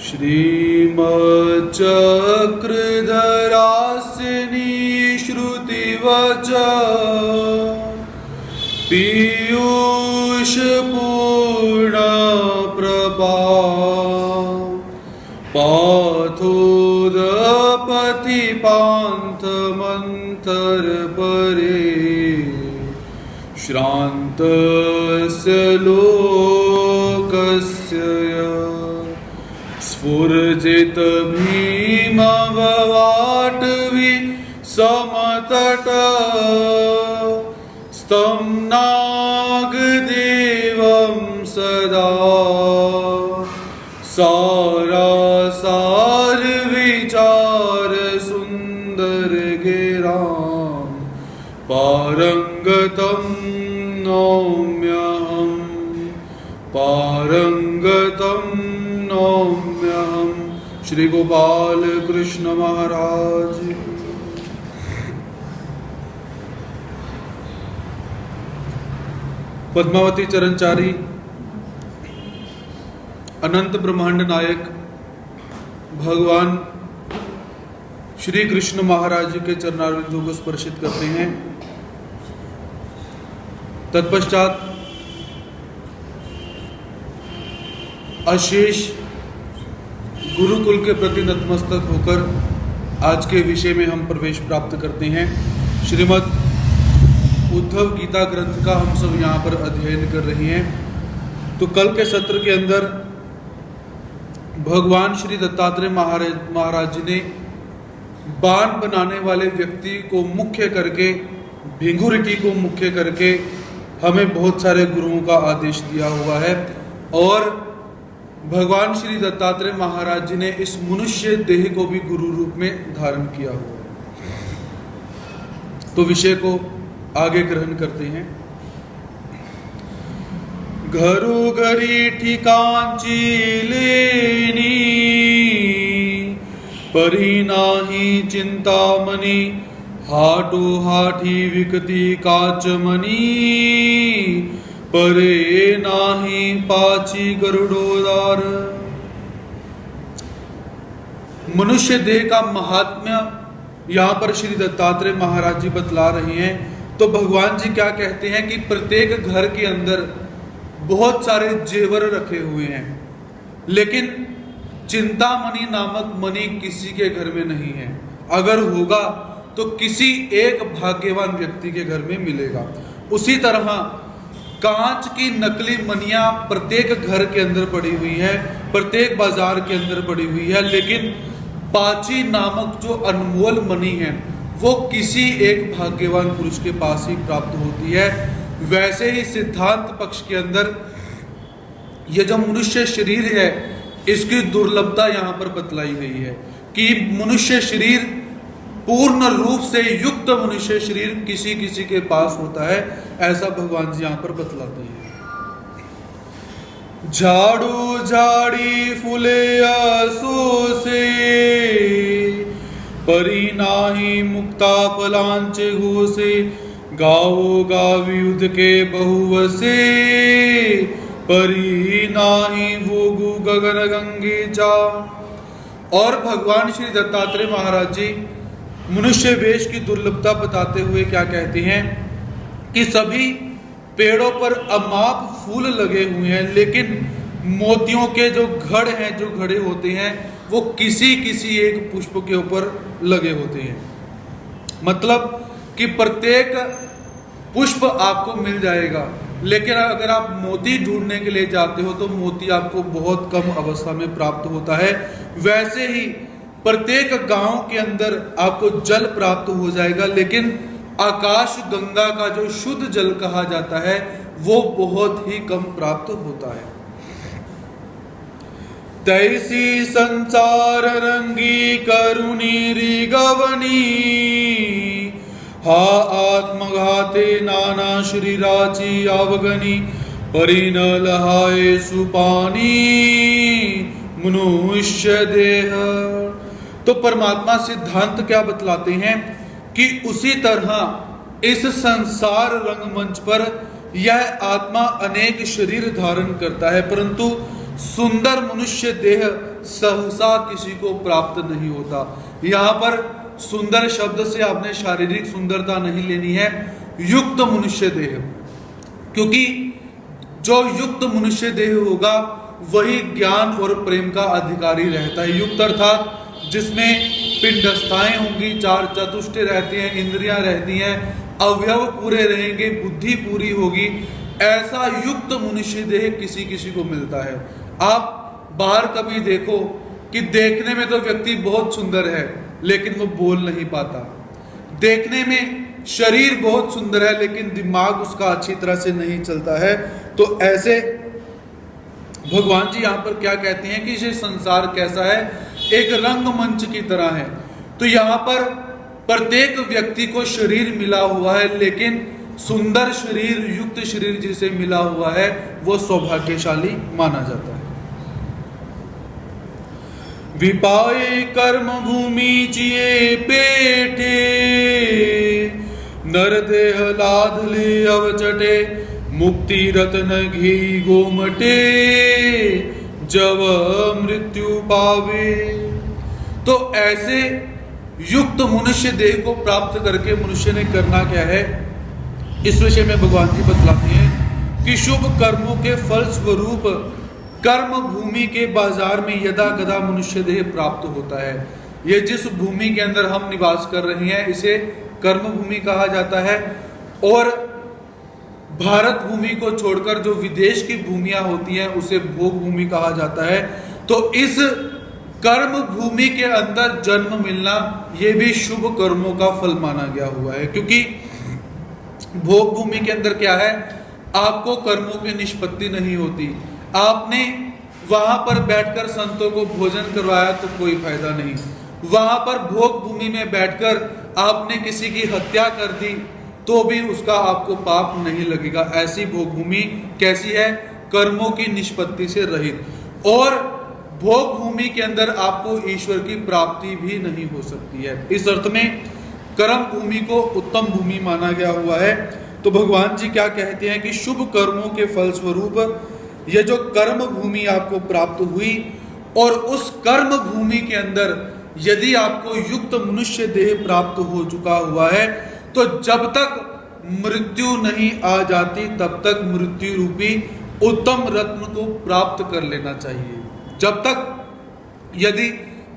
श्रीमच्चक्रधरासिनी श्रुतिवचा पीयूषपूर्णप्रभा पाथोदपति पान्थमन्तरपरे श्रान्तस्य लोकस्य स्फुरजित भीमववाटवी समतट स्तं नागदेवं सदा सारासार विचार सुंदर गिराम पारंगतम नौम्यहम पारंगतम नौम्यहम। श्री गोपाल कृष्ण महाराज। पद्मावती चरणचारी अनंत ब्रह्मांड नायक भगवान श्री कृष्ण महाराज जी के चरणारविंदों को स्पर्शित करते हैं। तत्पश्चात अशेष गुरुकुल के प्रति नतमस्तक होकर आज के विषय में हम प्रवेश प्राप्त करते हैं। श्रीमद् उद्धव गीता ग्रंथ का हम सब यहाँ पर अध्ययन कर रहे हैं। तो कल के सत्र के अंदर भगवान श्री दत्तात्रेय महाराज जी ने बाण बनाने वाले व्यक्ति को मुख्य करके, भिंगुरटी को मुख्य करके हमें बहुत सारे गुरुओं का आदेश दिया हुआ है और भगवान श्री दत्तात्रेय महाराज जी ने इस मनुष्य देह को भी गुरु रूप में धारण किया हुआ है। तो विषय को आगे ग्रहण करते हैं। घरोघरी ठिकांची लेनी परी नाही चिंतामणि हाटो हाठी विकती काचमणि परे नाही पाची गरुड़ोदार। मनुष्य देह का महात्म्य यहाँ पर श्री दत्तात्रेय महाराज जी बतला रहे हैं। तो भगवान जी क्या कहते हैं कि प्रत्येक घर के अंदर बहुत सारे जेवर रखे हुए हैं, लेकिन चिंतामणि नामक मणि किसी के घर में नहीं है। अगर होगा तो किसी एक भाग्यवान व्यक्ति के घर में मिलेगा। उसी तरह कांच की नकली मणियां प्रत्येक घर के अंदर पड़ी हुई है, प्रत्येक बाजार के अंदर पड़ी हुई है, लेकिन पाची नामक जो अनमोल मणि है वो किसी एक भाग्यवान पुरुष के पास ही प्राप्त होती है। वैसे ही सिद्धांत पक्ष के अंदर ये जो मनुष्य शरीर है इसकी दुर्लभता यहाँ पर बतलाई गई है कि मनुष्य शरीर पूर्ण रूप से युक्त मनुष्य शरीर किसी किसी के पास होता है, ऐसा भगवान जी यहाँ पर बतलाते हैं। झाड़ू झाड़ी फूले असोसे परी नाही मुक्ता फलांचे घोसे गाओ गावी युद्ध के बहुवसे परी नाही भोगु गगन गंगे जा। और भगवान श्री दत्तात्रेय महाराज जी मनुष्य वेश की दुर्लभता बताते हुए क्या कहते हैं कि सभी पेड़ों पर अमाप फूल लगे हुए हैं, लेकिन मोतियों के जो घड़ हैं, जो घड़े होते हैं, वो किसी किसी एक पुष्प के ऊपर लगे होते हैं। मतलब कि प्रत्येक पुष्प आपको मिल जाएगा, लेकिन अगर आप मोती ढूंढने के लिए जाते हो तो मोती आपको बहुत कम अवस्था में प्राप्त होता है। वैसे ही प्रत्येक गांव के अंदर आपको जल प्राप्त हो जाएगा, लेकिन आकाश गंगा का जो शुद्ध जल कहा जाता है वो बहुत ही कम प्राप्त होता है। तैसी संसार रंगी करुणी रिगवनी हा आत्मघाते नाना श्री राची आवगनी परिन लहाए सुपानी मनुष्य देह। तो परमात्मा सिद्धांत क्या बतलाते हैं कि उसी तरह इस संसार रंगमंच पर यह आत्मा अनेक शरीर धारण करता है, परंतु सुंदर मनुष्य देह सहसा किसी को प्राप्त नहीं होता। यहाँ पर सुंदर शब्द से आपने शारीरिक सुंदरता नहीं लेनी है, युक्त मनुष्य देह, क्योंकि जो युक्त मनुष्य देह होगा वही ज्ञान और प्रेम का अधिकारी रहता है। युक्त अर्थात जिसमें पिंडस्थाएं होंगी, चार चतुष्ट रहती हैं, इंद्रियां रहती हैं, अवयव पूरे रहेंगे, बुद्धि पूरी होगी, ऐसा युक्त मनुष्य देह किसी किसी को मिलता है। आप बाहर कभी देखो कि देखने में तो व्यक्ति बहुत सुंदर है लेकिन वो बोल नहीं पाता, देखने में शरीर बहुत सुंदर है लेकिन दिमाग उसका अच्छी तरह से नहीं चलता है। तो ऐसे भगवान जी यहाँ पर क्या कहते हैं कि ये संसार कैसा है, एक रंगमंच की तरह है। तो यहाँ पर प्रत्येक व्यक्ति को शरीर मिला हुआ है, लेकिन सुंदर शरीर, युक्त शरीर जिसे मिला हुआ है वो सौभाग्यशाली माना जाता है। विपाए कर्म भूमि जिए पेठे, नर देह लाधले अवचटे, मुक्ति रत्न घी गोमटे, जब मृत्यु पावे। तो ऐसे युक्त मनुष्य देह को प्राप्त करके मनुष्य ने करना क्या है, इस विषय में भगवान जी बतलाते हैं कि शुभ कर्मों के फल स्वरूप कर्म भूमि के बाजार में यदा गदा मनुष्य देह प्राप्त होता है। ये जिस भूमि के अंदर हम निवास कर रहे हैं इसे कर्म भूमि कहा जाता है, और भारत भूमि को छोड़कर जो विदेश की भूमियां होती हैं उसे भोग भूमि कहा जाता है। तो इस कर्म भूमि के अंदर जन्म मिलना यह भी शुभ कर्मों का फल माना गया हुआ है, क्योंकि भोग भूमि के अंदर क्या है, आपको कर्मों की निष्पत्ति नहीं होती। आपने वहां पर बैठकर संतों को भोजन करवाया तो कोई फायदा नहीं, वहां पर भोग भूमि में बैठकर आपने किसी की हत्या कर दी तो भी उसका आपको पाप नहीं लगेगा। ऐसी भोग भूमि कैसी है, कर्मों की निष्पत्ति से रहित। और भोग भूमि के अंदर आपको ईश्वर की प्राप्ति भी नहीं हो सकती है। इस अर्थ में कर्म भूमि को उत्तम भूमि माना गया हुआ है। तो भगवान जी क्या कहते हैं कि शुभ कर्मों के फल स्वरूप ये जो कर्म भूमि आपको प्राप्त हुई, और उस कर्म भूमि के अंदर यदि आपको युक्त मनुष्य देह प्राप्त हो चुका हुआ है तो जब तक मृत्यु नहीं आ जाती तब तक मृत्यु रूपी उत्तम रत्न को प्राप्त कर लेना चाहिए। जब तक यदि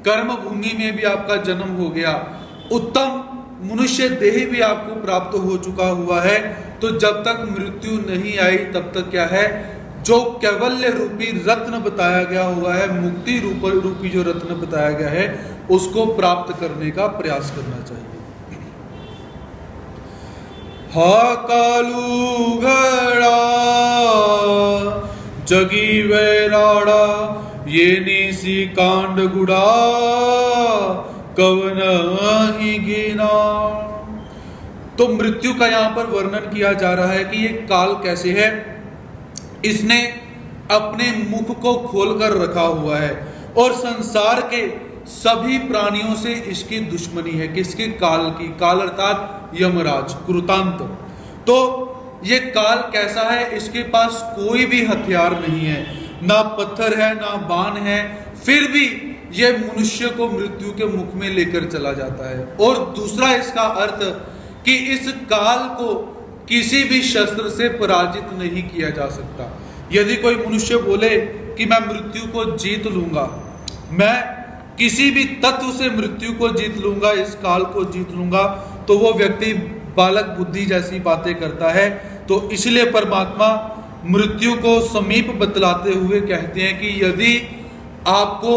कर्म भूमि में भी आपका जन्म हो गया, उत्तम मनुष्य देह भी आपको प्राप्त हो चुका हुआ है, तो जब तक मृत्यु नहीं आई तब तक क्या है, जो कैवल्य रूपी रत्न बताया गया हुआ है, मुक्ति रूपी जो रत्न बताया गया है, उसको प्राप्त करने का प्रयास करना चाहिए। हा कालू घड़ा जगी वैराड़ा, ये नीसी कांड गुड़ा कवन ही गिना। तो मृत्यु का यहां पर वर्णन किया जा रहा है कि ये काल कैसे है। इसने अपने मुख को खोलकर रखा हुआ है और संसार के सभी प्राणियों से इसकी दुश्मनी है। किसकी? काल की। काल अर्थात यमराज, कृतांत। तो ये काल कैसा है, इसके पास कोई भी हथियार नहीं है, ना पत्थर है ना बाण है, फिर भी ये मनुष्य को मृत्यु के मुख में लेकर चला जाता है। और दूसरा इसका अर्थ कि इस काल को किसी भी शस्त्र से पराजित नहीं किया जा सकता। यदि कोई मनुष्य बोले कि मैं मृत्यु को जीत लूंगा, मैं किसी भी तत्व से मृत्यु को जीत लूंगा, इस काल को जीत लूंगा, तो वो व्यक्ति बालक बुद्धि जैसी बातें करता है। तो इसलिए परमात्मा मृत्यु को समीप बतलाते हुए कहते हैं कि यदि आपको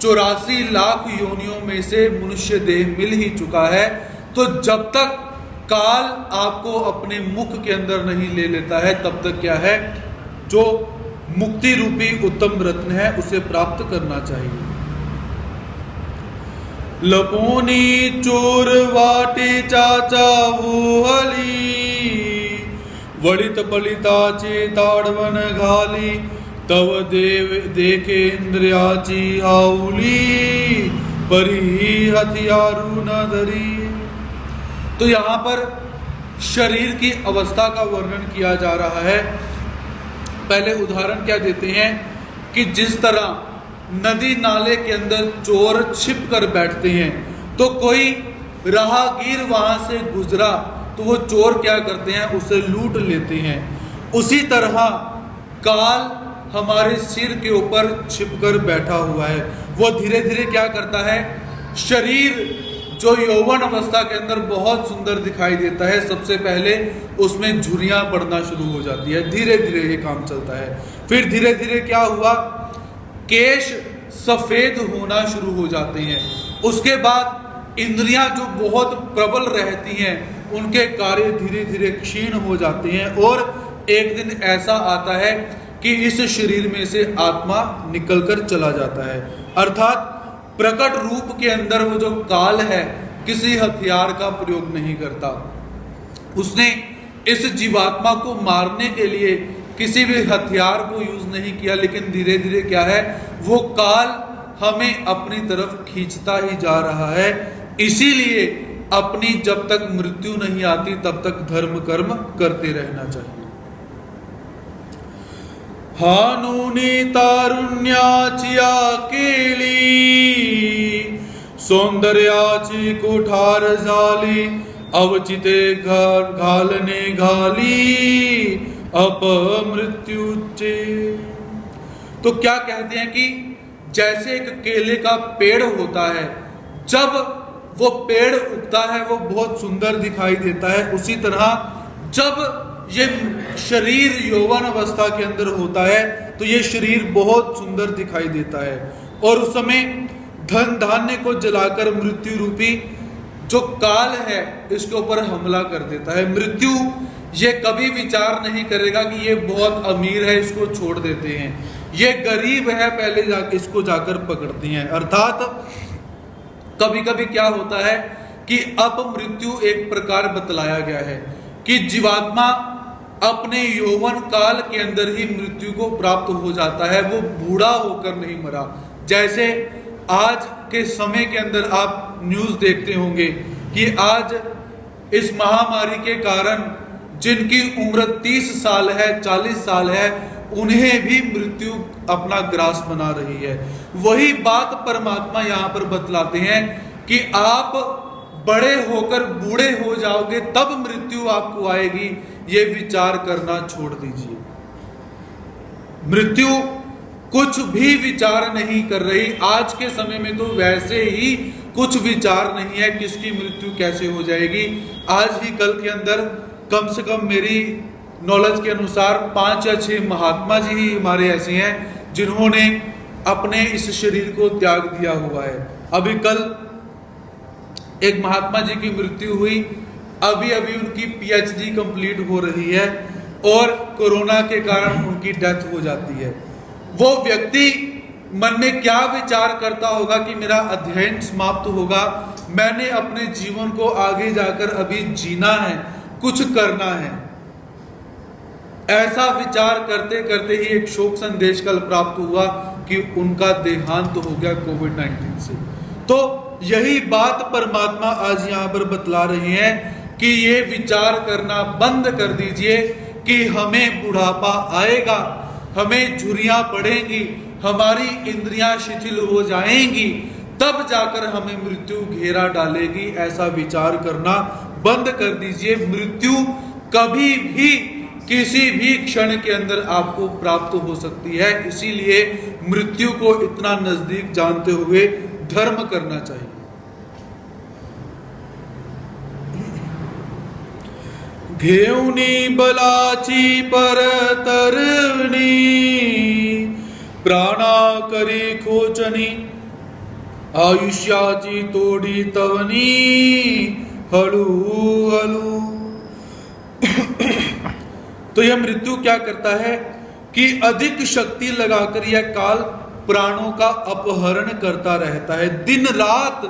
84 लाख योनियों में से मनुष्य देह मिल ही चुका है, तो जब तक काल आपको अपने मुख के अंदर नहीं ले लेता है तब तक क्या है, जो मुक्ति रूपी उत्तम रत्न है उसे प्राप्त करना चाहिए। लपोनी चोर वाटे चाचा वो हली, वड़ित पलिता चेताड़वन घाली, तव देव देखे इंद्रियाची आउली, परी हथियारू न धरी। तो यहां पर शरीर की अवस्था का वर्णन किया जा रहा है। पहले उदाहरण क्या देते हैं कि जिस तरह नदी नाले के अंदर चोर छिप कर बैठते हैं, तो कोई राहगीर वहां से गुजरा तो वो चोर क्या करते हैं, उसे लूट लेते हैं। उसी तरह काल हमारे सिर के ऊपर छिपकर बैठा हुआ है। वो धीरे धीरे क्या करता है, शरीर जो यौवन अवस्था के अंदर बहुत सुंदर दिखाई देता है, सबसे पहले उसमें झुर्रियां पड़ना शुरू हो जाती है। धीरे धीरे ये काम चलता है। फिर धीरे धीरे क्या हुआ, केश सफेद होना शुरू हो जाते हैं। उसके बाद इंद्रियां जो बहुत प्रबल रहती हैं, उनके कार्य धीरे धीरे क्षीण हो जाते हैं। और एक दिन ऐसा आता है कि इस शरीर में से आत्मा निकलकर चला जाता है। अर्थात प्रकट रूप के अंदर वो जो काल है किसी हथियार का प्रयोग नहीं करता। उसने इस जीवात्मा को मारने के लिए किसी भी हथियार को यूज नहीं किया, लेकिन धीरे धीरे क्या है, वो काल हमें अपनी तरफ खींचता ही जा रहा है। इसीलिए अपनी जब तक मृत्यु नहीं आती तब तक धर्म कर्म करते रहना चाहिए। हानूनी तारुण्याची आकेली, सौंदर्याची कुठार झाली, अवचिते घालने घाली अपमृत्यूचे। तो क्या कहते हैं कि जैसे एक केले का पेड़ होता है, जब वो पेड़ उगता है वो बहुत सुंदर दिखाई देता है। उसी तरह जब ये शरीर यौवन अवस्था के अंदर होता है तो ये शरीर बहुत सुंदर दिखाई देता है। और उस समय धन धान्य को जलाकर मृत्यु रूपी जो काल है इसके ऊपर हमला कर देता है। मृत्यु ये कभी विचार नहीं करेगा कि ये बहुत अमीर है, इसको छोड़ देते हैं, ये गरीब है, पहले जाके इसको जाकर पकड़ती हैं। अर्थात कभी कभी क्या होता है कि अपमृत्यु एक प्रकार बतलाया गया है कि जीवात्मा अपने यौवन काल के अंदर ही मृत्यु को प्राप्त हो जाता है, वो बूढ़ा होकर नहीं मरा। जैसे आज के समय के अंदर आप न्यूज देखते होंगे कि आज इस महामारी के कारण जिनकी उम्र 30 साल है, 40 साल है, उन्हें भी मृत्यु अपना ग्रास बना रही है। वही बात परमात्मा यहाँ पर बतलाते हैं कि आप बड़े होकर बूढ़े हो जाओगे तब मृत्यु आपको आएगी, ये विचार करना छोड़ दीजिए। मृत्यु कुछ भी विचार नहीं कर रही। आज के समय में तो वैसे ही कुछ विचार नहीं है किसकी मृत्यु कैसे हो जाएगी। आज ही कल के अंदर कम से कम मेरी नॉलेज के अनुसार 5 या 6 महात्मा जी ही हमारे ऐसे हैं जिन्होंने अपने इस शरीर को त्याग दिया हुआ है। अभी कल एक महात्मा जी की मृत्यु हुई, अभी अभी उनकी पीएचडी कंप्लीट हो रही है और कोरोना के कारण उनकी डेथ हो जाती है। वो व्यक्ति मन में क्या विचार करता होगा कि मेरा अध्ययन समाप्त होगा, मैंने अपने जीवन को आगे जाकर अभी जीना है, कुछ करना है। ऐसा विचार करते करते ही एक शोक संदेश कल प्राप्त हुआ कि उनका देहांत हो गया कोविड-19 से। तो यही बात परमात्मा आज यहाँ पर बतला रहे हैं कि ये विचार करना बंद कर दीजिए कि हमें बुढ़ापा आएगा, हमें झुर्रियां पड़ेंगी, हमारी इंद्रियां शिथिल हो जाएंगी, तब जाकर हमें मृत्यु घेरा डालेगी। ऐसा विचार करना बंद कर दीजिए। मृत्यु कभी भी किसी भी क्षण के अंदर आपको प्राप्त हो सकती है। इसीलिए मृत्यु को इतना नजदीक जानते हुए धर्म करना चाहिए। घेऊनी बलाची परतरणी, प्राणा करी खोचनी, आयुष्याची तोडी तवनी, हळू हळू। तो यह मृत्यू क्या करता है कि अधिक शक्ति लगाकर यह काल प्राणों का अपहरण करता रहता है। दिन रात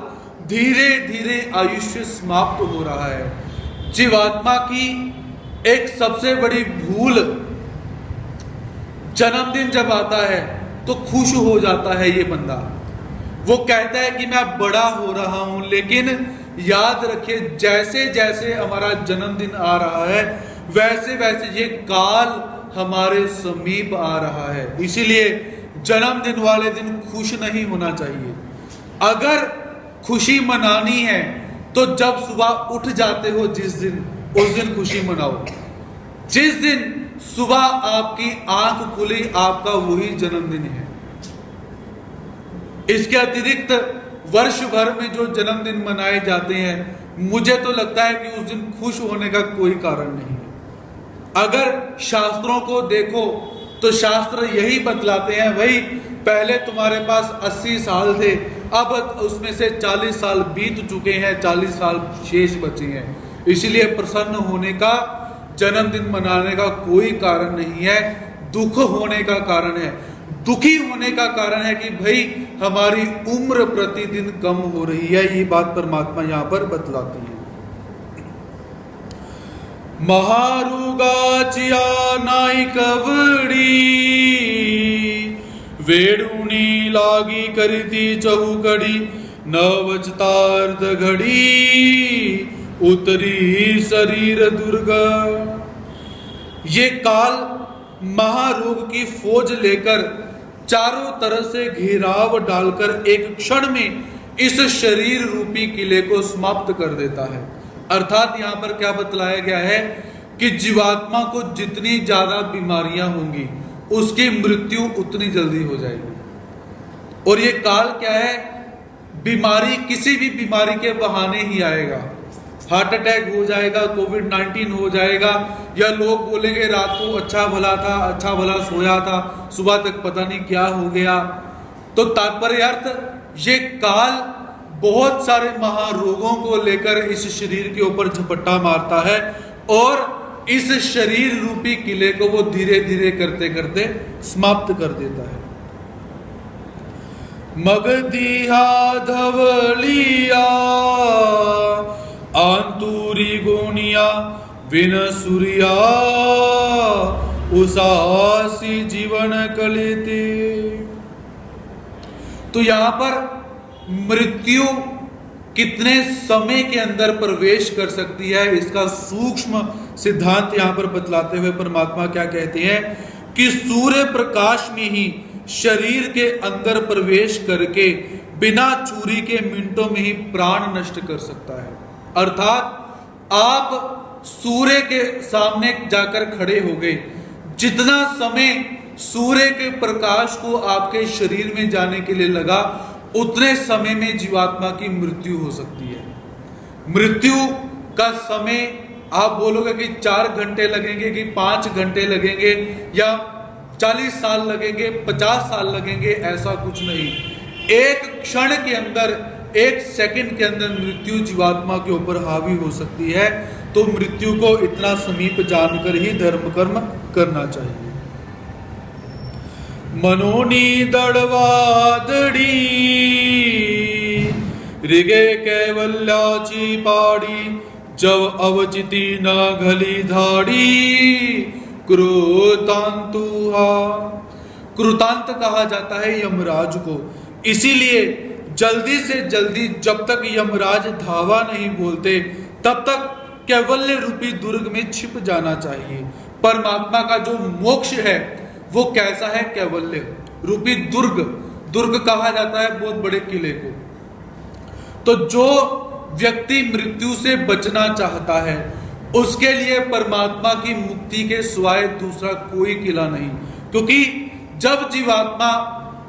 धीरे धीरे आयुष्य समाप्त हो रहा है। जीवात्मा की एक सबसे बड़ी भूल, जन्मदिन जब आता है तो खुश हो जाता है ये बंदा, वो कहता है कि मैं बड़ा हो रहा हूं। लेकिन याद रखिए, जैसे जैसे हमारा जन्मदिन आ रहा है वैसे वैसे ये काल हमारे समीप आ रहा है। इसीलिए जन्मदिन वाले दिन खुश नहीं होना चाहिए। अगर खुशी मनानी है तो जब सुबह उठ जाते हो जिस दिन, उस दिन खुशी मनाओ। जिस दिन सुबह आपकी आंख खुली, आपका वही जन्मदिन है। इसके अतिरिक्त वर्ष भर में जो जन्मदिन मनाए जाते हैं, मुझे तो लगता है कि उस दिन खुश होने का कोई कारण नहीं है। अगर शास्त्रों को देखो तो शास्त्र यही बतलाते हैं, भाई पहले तुम्हारे पास 80 साल थे, अब उसमें से 40 साल बीत चुके हैं, 40 साल शेष बचे हैं। इसलिए प्रसन्न होने का, जन्मदिन मनाने का कोई कारण नहीं है, दुख होने का कारण है। दुखी होने का कारण है कि भाई हमारी उम्र प्रतिदिन कम हो रही है। ये बात परमात्मा यहां पर बतलाती है। महारुगाचिया नाई कवड़ी, वेड़ूनी लागी करती चहुकड़ी, नवचतार्ध घड़ी, उतरी शरीर दुर्गा। ये काल महारोग की फौज लेकर चारों तरफ से घेराव डालकर एक क्षण में इस शरीर रूपी किले को समाप्त कर देता है। अर्थात यहां पर क्या बतलाया गया है कि जीवात्मा को जितनी ज्यादा बीमारियां होंगी, उसकी मृत्यु उतनी जल्दी हो जाएगी। और ये काल क्या है? बीमारी किसी भी बीमारी के बहाने ही आएगा। हार्ट अटैक हो जाएगा, कोविड-19 हो जाएगा, या लोग बोलेंगे रात को अच्छा भला था, अच्छा भला सोया था, सुबह तक पता नहीं क्या हो गया। तो तात्पर्य अर्थ, ये काल बहुत सारे महारोगों को लेकर इस शरीर के ऊपर झपट्टा मारता है और इस शरीर रूपी किले को वो धीरे धीरे करते करते समाप्त कर देता है। मगदिहा धवलिया आंतुरी गोनिया विन सूर्या, उसासी जीवन कलिते। तो यहां पर मृत्यु कितने समय के अंदर प्रवेश कर सकती है, इसका सूक्ष्म सिद्धांत यहां पर बतलाते हुए परमात्मा क्या कहते हैं कि सूर्य प्रकाश में ही शरीर के अंदर प्रवेश करके बिना चूरी के मिनटों में ही प्राण नष्ट कर सकता है। अर्थात आप सूर्य के सामने जाकर खड़े हो गए, जितना समय सूर्य के प्रकाश को आपके शरीर में जाने के लिए लगा, उतने समय में जीवात्मा की मृत्यु हो सकती है। मृत्यु का समय आप बोलोगे कि 4 घंटे लगेंगे कि 5 घंटे लगेंगे या 40 साल लगेंगे, 50 साल लगेंगे, ऐसा कुछ नहीं। एक क्षण के अंदर, एक सेकंड के अंदर मृत्यु जीवात्मा के ऊपर हावी हो सकती है। तो मृत्यु को इतना समीप जानकर ही धर्म कर्म करना चाहिए। मनोनी दड़वादड़ी, ऋगे कैवल्याची पाड़ी, जब अवचिति न घली धाड़ी, क्रोतांतुहा। क्रोतांत कहा जाता है यमराज को, इसीलिए जल्दी से जल्दी जब तक यमराज धावा नहीं बोलते तब तक कैवल्य रूपी दुर्ग में छिप जाना चाहिए। परमात्मा का जो मोक्ष है वो कैसा है? कैवल्य रूपी दुर्ग। दुर्ग कहा जाता है बहुत बड़े किले को। तो जो व्यक्ति मृत्यु से बचना चाहता है उसके लिए परमात्मा की मुक्ति के सिवाय दूसरा कोई किला नहीं। क्योंकि जब जीवात्मा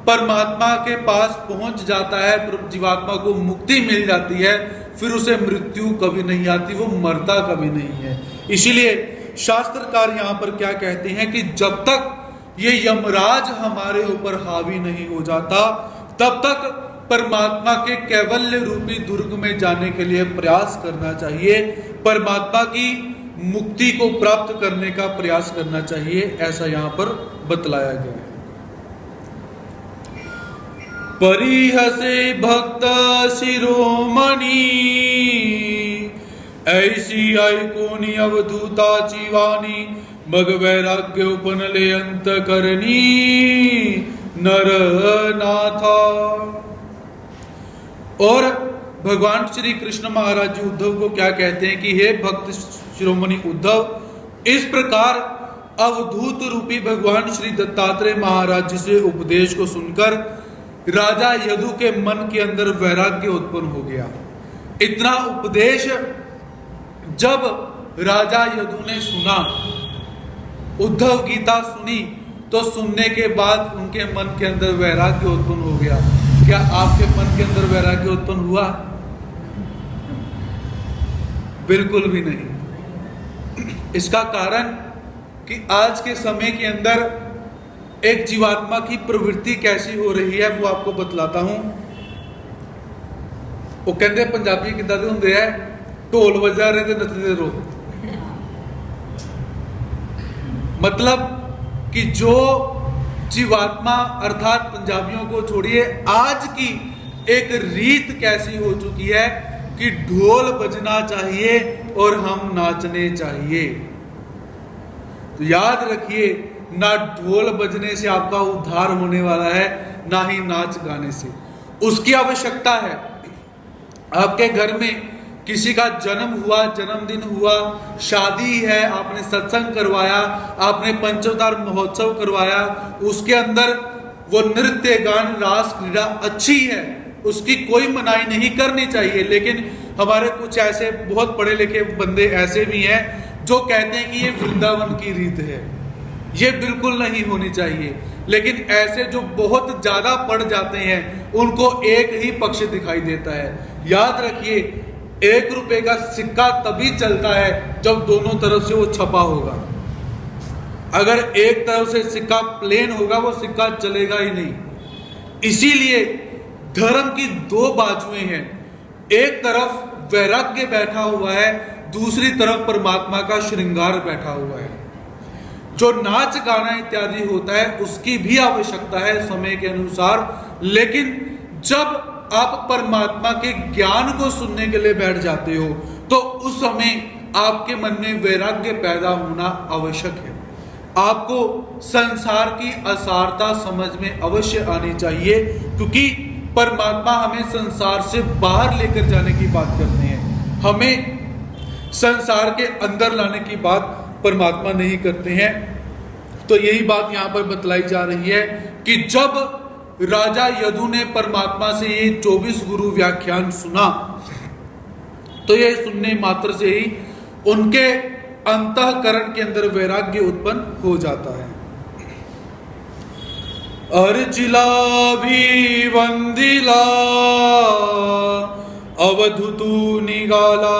परमात्मा के पास पहुंच जाता है, जीवात्मा को मुक्ति मिल जाती है, फिर उसे मृत्यु कभी नहीं आती, वो मरता कभी नहीं है। इसीलिए शास्त्रकार यहां पर क्या कहते हैं कि जब तक ये यमराज हमारे ऊपर हावी नहीं हो जाता तब तक परमात्मा के कैवल्य रूपी दुर्ग में जाने के लिए प्रयास करना चाहिए, परमात्मा की मुक्ति को प्राप्त करने का प्रयास करना चाहिए, ऐसा यहां पर बतलाया गया है। परिहसे भक्त शिरोमणि, ऐसी आयकोनी अवधूताची वाणी, मग वैराग्य उपनले अंत करनी नर नाथा। और भगवान श्री कृष्ण महाराज जी उद्धव को क्या कहते हैं कि हे भक्त शिरोमणि उद्धव, इस प्रकार अवधूत रूपी भगवान श्री दत्तात्रेय महाराज जी से उपदेश को सुनकर राजा यदु के मन के अंदर वैराग्य उत्पन्न हो गया। इतना उपदेश जब राजा यदु ने सुना, उद्धव गीता सुनी, तो सुनने के बाद उनके मन के अंदर वैराग्य उत्पन्न हो गया। क्या आपके मन के अंदर वैराग्य उत्पन्न हुआ? बिल्कुल भी नहीं। इसका कारण कि आज के समय के अंदर एक जीवात्मा की प्रवृत्ति कैसी हो रही है वो आपको बतलाता हूं। वो कहते पंजाबी किदा दे हुंदे है, ढोल बजा रहे थे नचते रहो। मतलब कि जो जीवात्मा अर्थात पंजाबियों को छोड़िए, आज की एक रीत कैसी हो चुकी है कि ढोल बजना चाहिए और हम नाचने चाहिए। तो याद रखिए, ना ढोल बजने से आपका उद्धार होने वाला है, ना ही नाच गाने से। उसकी आवश्यकता है, आपके घर में किसी का जन्म हुआ, जन्मदिन हुआ, शादी है, आपने सत्संग करवाया, आपने पंचोद्धार महोत्सव करवाया, उसके अंदर वो नृत्य गान रास क्रीड़ा अच्छी है, उसकी कोई मनाही नहीं करनी चाहिए। लेकिन हमारे कुछ ऐसे बहुत पढ़े लिखे बंदे ऐसे भी हैं जो कहते हैं कि ये वृंदावन की रीत है, ये बिल्कुल नहीं होनी चाहिए। लेकिन ऐसे जो बहुत ज्यादा पढ़ जाते हैं उनको एक ही पक्ष दिखाई देता है। याद रखिए, 1 रुपए का सिक्का तभी चलता है जब दोनों तरफ से वो छपा होगा। अगर एक तरफ से सिक्का प्लेन होगा वो सिक्का चलेगा ही नहीं। इसीलिए धर्म की 2 बाजुएं हैं, एक तरफ वैराग्य बैठा हुआ है, दूसरी तरफ परमात्मा का श्रृंगार बैठा हुआ है। जो नाच गाना इत्यादि होता है उसकी भी आवश्यकता है समय के अनुसार, लेकिन जब आप परमात्मा के ज्ञान को सुनने के लिए बैठ जाते हो तो उस समय आपके मन में वैराग्य पैदा होना आवश्यक है। आपको संसार की असारता समझ में अवश्य आनी चाहिए, क्योंकि परमात्मा हमें संसार से बाहर लेकर जाने की बात करते हैं, हमें संसार के अंदर लाने की बात परमात्मा नहीं करते हैं। तो यही बात यहां पर बतलाई जा रही है कि जब राजा यदु ने परमात्मा से ये 24 गुरु व्याख्यान सुना, तो ये सुनने मात्र से ही उनके अंतःकरण के अंदर वैराग्य उत्पन्न हो जाता है। अर्जिला भी वंदिला अवधुतु निगाला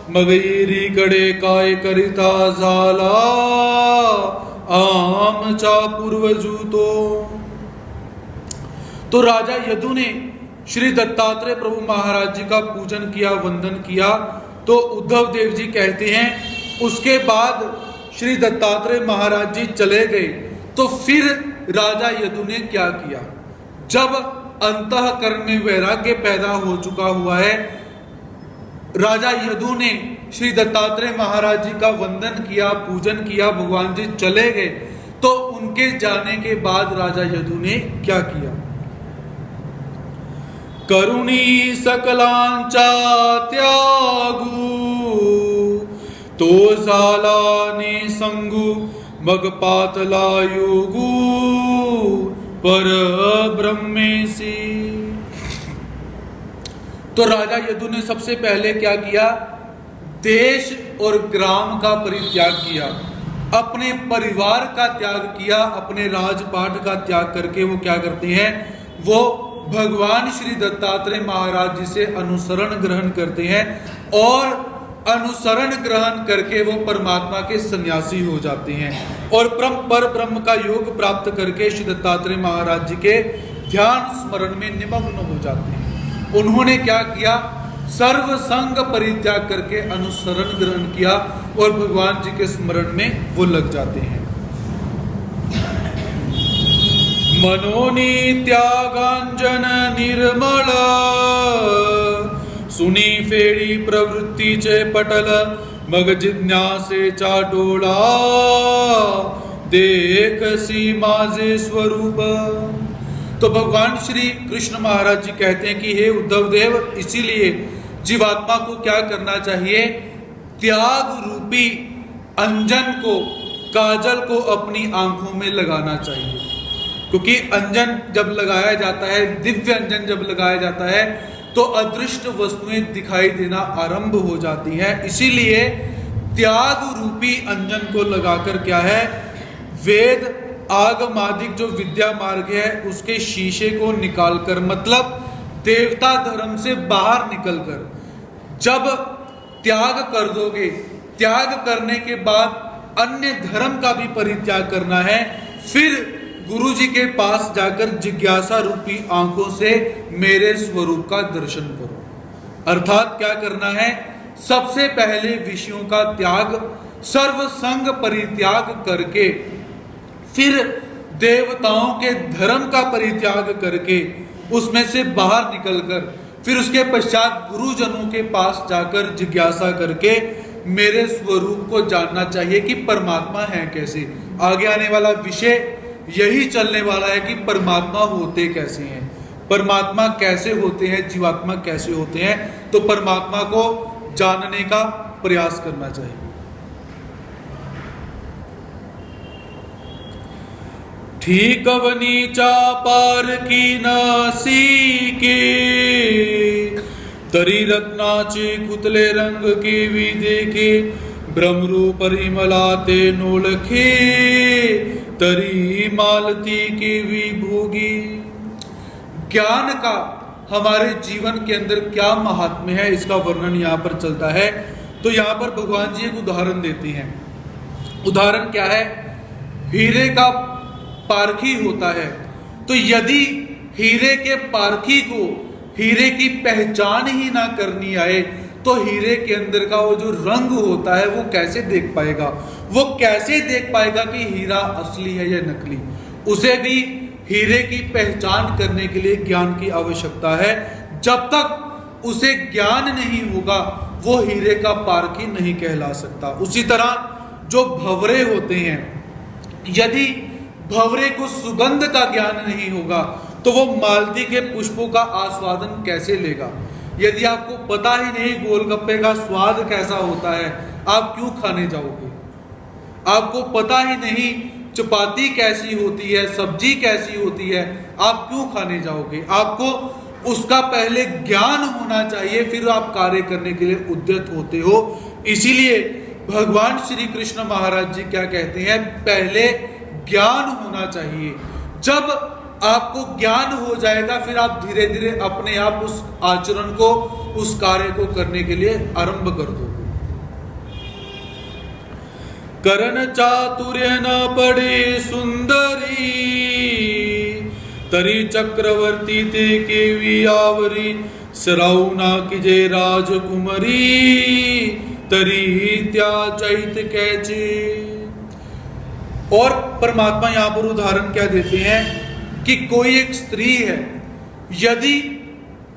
मगैरी कड़े काय करिता जाला आम चा पूर्वजू। तो राजा यदु ने श्री दत्तात्रेय प्रभु महाराज जी का पूजन किया, वंदन किया। तो उद्धव देव जी कहते हैं उसके बाद श्री दत्तात्रेय महाराज जी चले गए। तो फिर राजा यदु ने क्या किया? जब अंतःकरण में वैराग्य पैदा हो चुका हुआ है, राजा यदु ने श्री दत्तात्रेय महाराज जी का वंदन किया, पूजन किया, भगवान जी चले गए। तो उनके जाने के बाद राजा यदु ने क्या किया? करुणी सकलांचा त्यागू तो सालाने संगू मग पातला योगू पर ब्रह्मेसी। तो राजा यदु ने सबसे पहले क्या किया? देश और ग्राम का परित्याग किया, अपने परिवार का त्याग किया, अपने राजपाट का त्याग करके वो क्या करते हैं? वो भगवान श्री दत्तात्रेय महाराज जी से अनुसरण ग्रहण करते हैं और अनुसरण ग्रहण करके वो परमात्मा के सन्यासी हो जाते हैं और पर ब्रह्म का योग प्राप्त करके श्री दत्तात्रेय महाराज जी के ध्यान स्मरण में निमग्न हो जाते हैं। उन्होंने क्या किया? सर्व संग परित्याग करके अनुसरण ग्रहण किया और भगवान जी के स्मरण में वो लग जाते हैं। मनोनी त्यागांजन निर्मल सुनी फेड़ी प्रवृत्तीचे पटल मग जिज्ञासे चाटोळा देखसी माझे स्वरूप। तो भगवान श्री कृष्ण महाराज जी कहते हैं कि हे उद्धव देव, इसीलिए जीवात्मा को क्या करना चाहिए? त्याग रूपी अंजन को काजल को अपनी आंखों में लगाना चाहिए, क्योंकि अंजन जब लगाया जाता है, दिव्य अंजन जब लगाया जाता है तो अदृष्ट वस्तुएं दिखाई देना आरंभ हो जाती हैं। इसीलिए त्याग रूपी अंजन को लगाकर क्या है, वेद आगमादिक जो विद्या मार्ग है उसके शीशे को निकालकर, मतलब देवता धर्म से बाहर निकलकर जब त्याग कर दोगे, त्याग करने के बाद अन्य धर्म का भी परित्याग करना है, फिर गुरु जी के पास जाकर जिज्ञासा रूपी आंखों से मेरे स्वरूप का दर्शन करो। अर्थात क्या करना है, सबसे पहले विषयों का त्याग, सर्व संग परित्याग करके, फिर देवताओं के धर्म का परित्याग करके उसमें से बाहर निकलकर, फिर उसके पश्चात गुरुजनों के पास जाकर जिज्ञासा करके मेरे स्वरूप को जानना चाहिए कि परमात्मा है कैसे। आगे आने वाला विषय यही चलने वाला है कि परमात्मा होते कैसे हैं, परमात्मा कैसे होते हैं, जीवात्मा कैसे होते हैं। तो परमात्मा को जानने का प्रयास करना चाहिए। ठीक अवनी चापार की नासी के तरी रत्नाचे कुतले रंग के भी देखे, भ्रमरू परिमलाते नोलखे तरी मालती की भी भोगी। ज्ञान का हमारे जीवन के अंदर क्या महात्म्य है, इसका वर्णन यहाँ पर चलता है। तो यहाँ पर भगवान जी एक उदाहरण देते हैं। उदाहरण क्या है, हीरे का पारखी होता है, तो यदि हीरे के पारखी को हीरे की पहचान ही ना करनी आए तो हीरे के अंदर का वो जो रंग होता है वो कैसे देख पाएगा, वो कैसे देख पाएगा कि हीरा असली है या नकली। उसे भी हीरे की पहचान करने के लिए ज्ञान की आवश्यकता है। जब तक उसे ज्ञान नहीं होगा वो हीरे का पारखी नहीं कहला सकता। उसी तरह जो भंवरे होते हैं, यदि भंवरे को सुगंध का ज्ञान नहीं होगा तो वो मालती के पुष्पों का आस्वादन कैसे लेगा। यदि आपको पता ही नहीं गोलगप्पे का स्वाद कैसा होता है, आप क्यों खाने जाओगे। आपको पता ही नहीं चपाती कैसी होती है, सब्जी कैसी होती है, आप क्यों खाने जाओगे। आपको उसका पहले ज्ञान होना चाहिए, फिर आप कार्य करने के लिए उद्यत होते हो। इसीलिए भगवान श्री कृष्ण महाराज जी क्या कहते हैं, पहले ज्ञान होना चाहिए। जब आपको ज्ञान हो जाएगा फिर आप धीरे धीरे अपने आप उस आचरण को, उस कार्य को करने के लिए आरंभ कर दोगे। करण चातुर्य न पड़े सुंदरी, तरी चक्रवर्ती ते केवी आवरी, सराउना कीजे राजकुमारी, तरी त्या चैत कैचे। और परमात्मा यहां पर उदाहरण क्या देते हैं कि कोई एक स्त्री है, यदि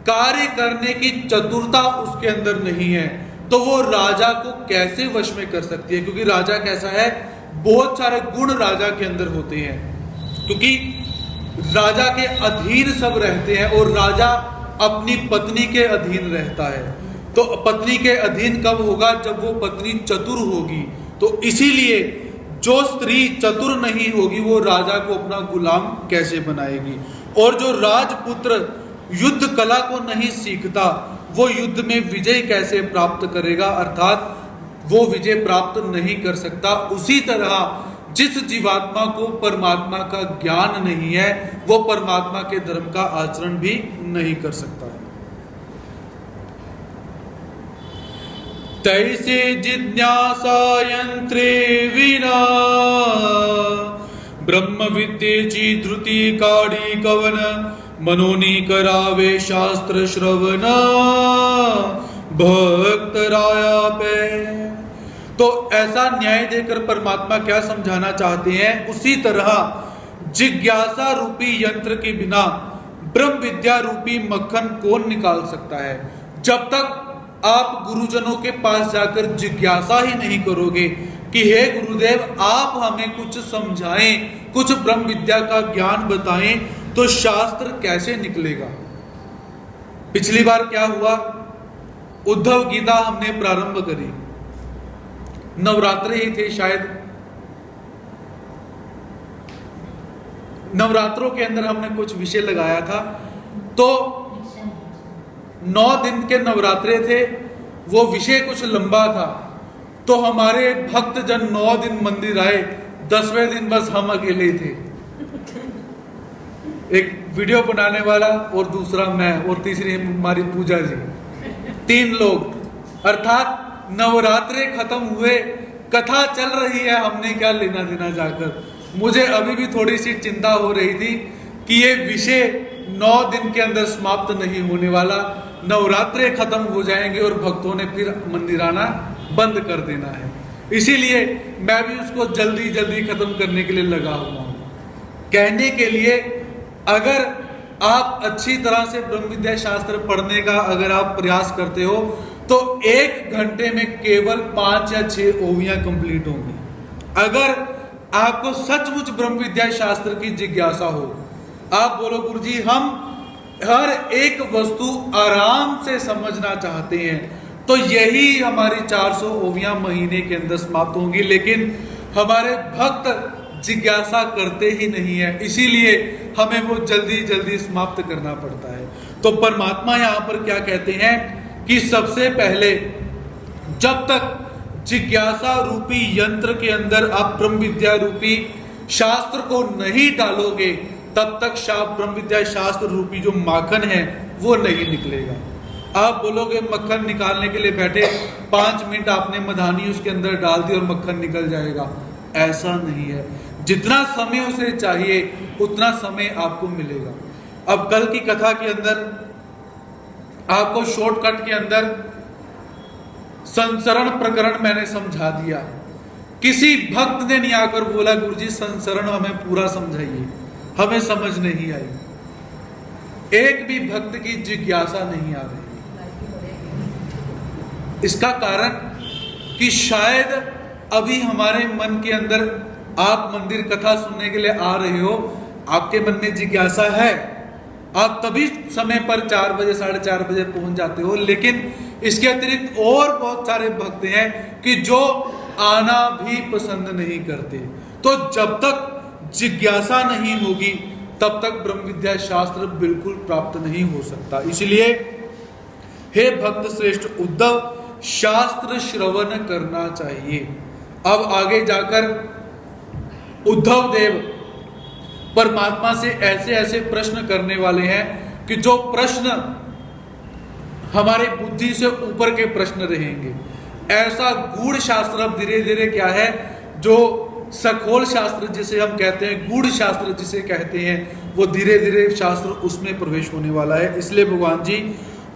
कार्य करने की चतुरता उसके अंदर नहीं है तो वो राजा को कैसे वश में कर सकती है। क्योंकि राजा कैसा है, बहुत सारे गुण राजा के अंदर होते हैं, क्योंकि राजा के अधीन सब रहते हैं और राजा अपनी पत्नी के अधीन रहता है। तो पत्नी के अधीन कब होगा, जब वो पत्नी चतुर होगी। तो इसीलिए जो स्त्री चतुर नहीं होगी वो राजा को अपना गुलाम कैसे बनाएगी। और जो राजपुत्र युद्ध कला को नहीं सीखता वो युद्ध में विजय कैसे प्राप्त करेगा, अर्थात वो विजय प्राप्त नहीं कर सकता। उसी तरह जिस जीवात्मा को परमात्मा का ज्ञान नहीं है वो परमात्मा के धर्म का आचरण भी नहीं कर सकता है। तैसे जिज्ञासा यंत्रे विना, ब्रह्म विद्येची धृति काढ़ी कवन, मनोनी करावे शास्त्र श्रवण, भक्त राया पे। तो ऐसा न्याय देकर परमात्मा क्या समझाना चाहते हैं, उसी तरह जिज्ञासा रूपी यंत्र के बिना ब्रह्म विद्या रूपी मक्खन कौन निकाल सकता है। जब तक आप गुरुजनों के पास जाकर जिज्ञासा ही नहीं करोगे कि हे गुरुदेव आप हमें कुछ समझाएं, कुछ ब्रह्म विद्या का ज्ञान बताएं, तो शास्त्र कैसे निकलेगा। पिछली बार क्या हुआ, उद्धव गीता हमने प्रारंभ करी, नवरात्रे ही थे शायद, नवरात्रों के अंदर हमने कुछ विषय लगाया था, तो 9 दिन के नवरात्रे थे, वो विषय कुछ लंबा था, तो हमारे भक्त जन 9 दिन मंदिर आए, 10वें दिन बस हम अकेले थे, एक वीडियो बनाने वाला और दूसरा मैं और तीसरी हमारी पूजा जी, 3 लोग। अर्थात नवरात्रे खत्म हुए, कथा चल रही है, हमने क्या लेना देना जाकर। मुझे अभी भी थोड़ी सी चिंता हो रही थी कि ये विषय 9 दिन के अंदर समाप्त नहीं होने वाला, नवरात्रे खत्म हो जाएंगे और भक्तों ने फिर मंदिर आना बंद कर देना है। इसीलिए मैं भी उसको जल्दी जल्दी खत्म करने के लिए लगा हुआ हूं। कहने के लिए, अगर आप अच्छी तरह से ब्रह्म विद्या शास्त्र पढ़ने का अगर आप प्रयास करते हो तो 1 घंटे में केवल 5 या 6 ओवियां कंप्लीट होंगी। अगर आपको सचमुच ब्रह्म विद्या शास्त्र की जिज्ञासा हो, आप बोलो गुरुजी हम हर एक वस्तु आराम से समझना चाहते हैं, तो यही हमारी 400 ओवियां महीने के अंदर समाप्त होंगी। लेकिन हमारे भक्त जिज्ञासा करते ही नहीं है, इसीलिए हमें वो जल्दी जल्दी समाप्त करना पड़ता है। तो परमात्मा यहाँ पर क्या कहते हैं कि सबसे पहले जब तक जिज्ञासा रूपी यंत्र के अंदर आप ब्रह्म विद्या रूपी शास्त्र को नहीं डालोगे, तब तक ब्रह्म विद्या शास्त्र रूपी जो माखन है वो नहीं निकलेगा। आप बोलोगे मक्खन निकालने के लिए बैठे, 5 मिनट आपने मधानी उसके अंदर डाल दी और मक्खन निकल जाएगा, ऐसा नहीं है। जितना समय उसे चाहिए उतना समय आपको मिलेगा। अब कल की कथा के अंदर आपको शॉर्टकट के अंदर संसरण प्रकरण मैंने समझा दिया। किसी भक्त ने नहीं आकर बोला गुरुजी संसरण हमें पूरा समझाइए, हमें समझ नहीं आई। एक भी भक्त की जिज्ञासा नहीं आ रही। इसका कारण कि शायद अभी हमारे मन के अंदर, आप मंदिर कथा सुनने के लिए आ रहे हो, आपके मन में जिज्ञासा है, आप तभी समय पर 4 बजे 4:30 बजे पहुंच जाते हो। लेकिन इसके अतिरिक्त और बहुत सारे भक्त हैं कि जो आना भी पसंद नहीं करते। तो जब तक जिज्ञासा नहीं होगी तब तक ब्रह्म विद्या शास्त्र बिल्कुल प्राप्त नहीं हो सकता। इसलिए हे भक्त श्रेष्ठ उद्धव, शास्त्र श्रवण करना चाहिए। अब आगे जाकर उद्धव देव परमात्मा से ऐसे ऐसे प्रश्न करने वाले हैं कि जो प्रश्न हमारे बुद्धि से ऊपर के प्रश्न रहेंगे। ऐसा गूढ़ शास्त्र अब धीरे धीरे क्या है, जो सखोल शास्त्र जिसे हम कहते हैं, गूढ़ शास्त्र जिसे कहते हैं, वो धीरे धीरे शास्त्र उसमें प्रवेश होने वाला है। इसलिए भगवान जी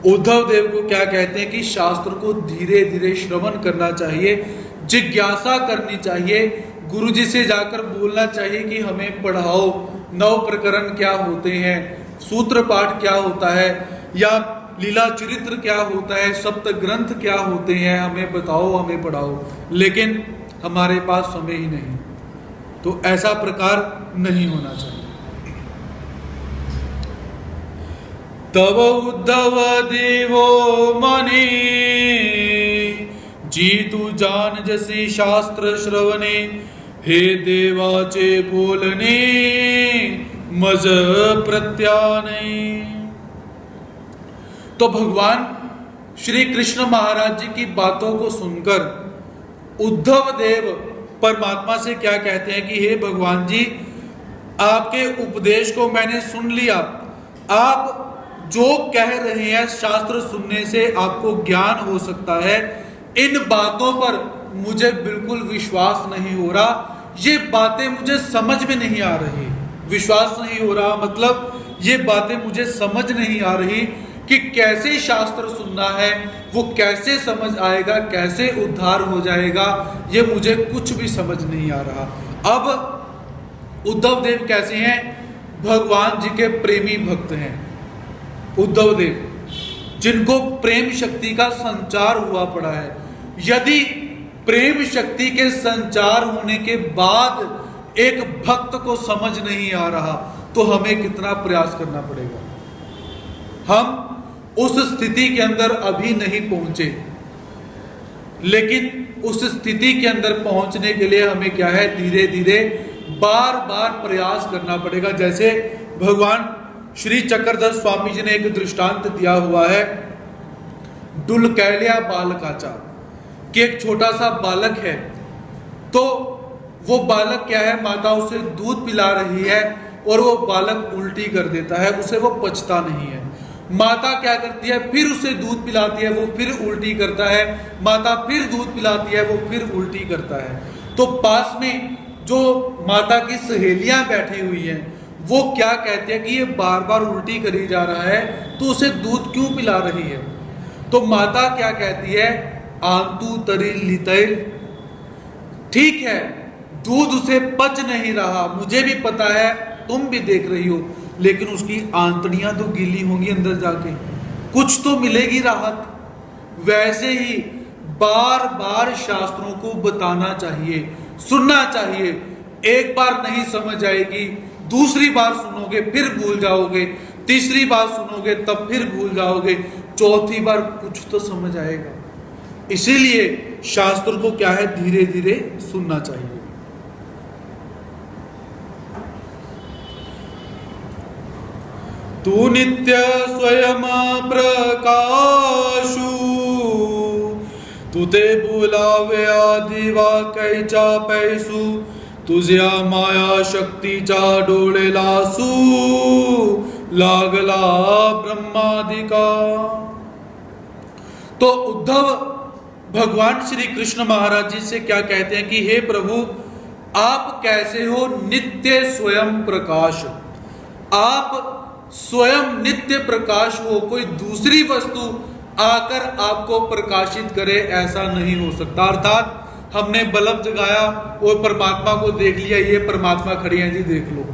उद्धव देव को क्या कहते हैं कि शास्त्र को धीरे धीरे श्रवण करना चाहिए, जिज्ञासा करनी चाहिए, गुरु जी से जाकर बोलना चाहिए कि हमें पढ़ाओ, 9 प्रकरण क्या होते हैं, सूत्र पाठ क्या होता है, या लीला चरित्र क्या होता है, सप्त ग्रंथ क्या होते हैं, हमें बताओ, हमें पढ़ाओ। लेकिन हमारे पास समय ही नहीं, तो ऐसा प्रकार नहीं होना चाहिए। तव उद्धव देवो मने जी तू जान जसी शास्त्र श्रवणे, हे देवाचे बोलणे मज प्रत्याने। तो भगवान श्री कृष्ण महाराज जी की बातों को सुनकर उद्धव देव परमात्मा से क्या कहते हैं कि हे भगवान जी, आपके उपदेश को मैंने सुन लिया, आप जो कह रहे हैं शास्त्र सुनने से आपको ज्ञान हो सकता है, इन बातों पर मुझे बिल्कुल विश्वास नहीं हो रहा, ये बातें मुझे समझ में नहीं आ रही। विश्वास नहीं हो रहा मतलब ये बातें मुझे समझ नहीं आ रही कि कैसे शास्त्र सुनना है, वो कैसे समझ आएगा, कैसे उद्धार हो जाएगा, ये मुझे कुछ भी समझ नहीं आ रहा। अब उद्धव देव कैसे हैं? भगवान जी के प्रेमी भक्त हैं उद्धव देव, जिनको प्रेम शक्ति का संचार हुआ पड़ा है। यदि प्रेम शक्ति के संचार होने के बाद एक भक्त को समझ नहीं आ रहा तो हमें कितना प्रयास करना पड़ेगा। हम उस स्थिति के अंदर अभी नहीं पहुंचे, लेकिन उस स्थिति के अंदर पहुंचने के लिए हमें क्या है, धीरे धीरे बार बार प्रयास करना पड़ेगा। जैसे भगवान श्री चक्रधर स्वामी जी ने एक दृष्टांत दिया हुआ है, डुलकैलिया बालकाचा, कि एक छोटा सा बालक है, तो वो बालक क्या है, माता उसे दूध पिला रही है और वो बालक उल्टी कर देता है, उसे वो पचता नहीं है। माता क्या करती है, फिर उसे दूध पिलाती है, वो फिर उल्टी करता है, माता फिर दूध पिलाती है, वो फिर उल्टी करता है। तो पास में जो माता की सहेलियां बैठी हुई हैं, वो क्या कहती है कि ये बार बार उल्टी करी जा रहा है, तो उसे दूध क्यों पिला रही है? तो माता क्या कहती है, आंतु तरी लितैल, ठीक है दूध उसे पच नहीं रहा, मुझे भी पता है, तुम भी देख रही हो, लेकिन उसकी आंतड़ियां तो गीली होंगी अंदर जाके, कुछ तो मिलेगी राहत। वैसे ही बार बार शास्त्रों को बताना चाहिए, सुनना चाहिए। एक बार नहीं समझ आएगी, दूसरी बार सुनोगे फिर भूल जाओगे, तीसरी बार सुनोगे तब फिर भूल जाओगे, चौथी बार कुछ तो समझ आएगा। इसीलिए शास्त्र को क्या है, धीरे धीरे सुनना चाहिए। तू नित्य स्वयं प्रकाशु, तू ते बोलावे आदिवा कैचा पैसू, तुझ्या माया शक्तीचा डोळे लासू, लागला ब्रह्मादिका। तो उद्धव भगवान श्री कृष्ण महाराज जी से क्या कहते हैं कि हे प्रभु, आप कैसे हो नित्य स्वयं प्रकाश, आप स्वयं नित्य प्रकाश हो, कोई दूसरी वस्तु आकर आपको प्रकाशित करे ऐसा नहीं हो सकता। अर्थात हमने बल्ब जगाया और परमात्मा को देख लिया, ये परमात्मा खड़ी है जी देख लो,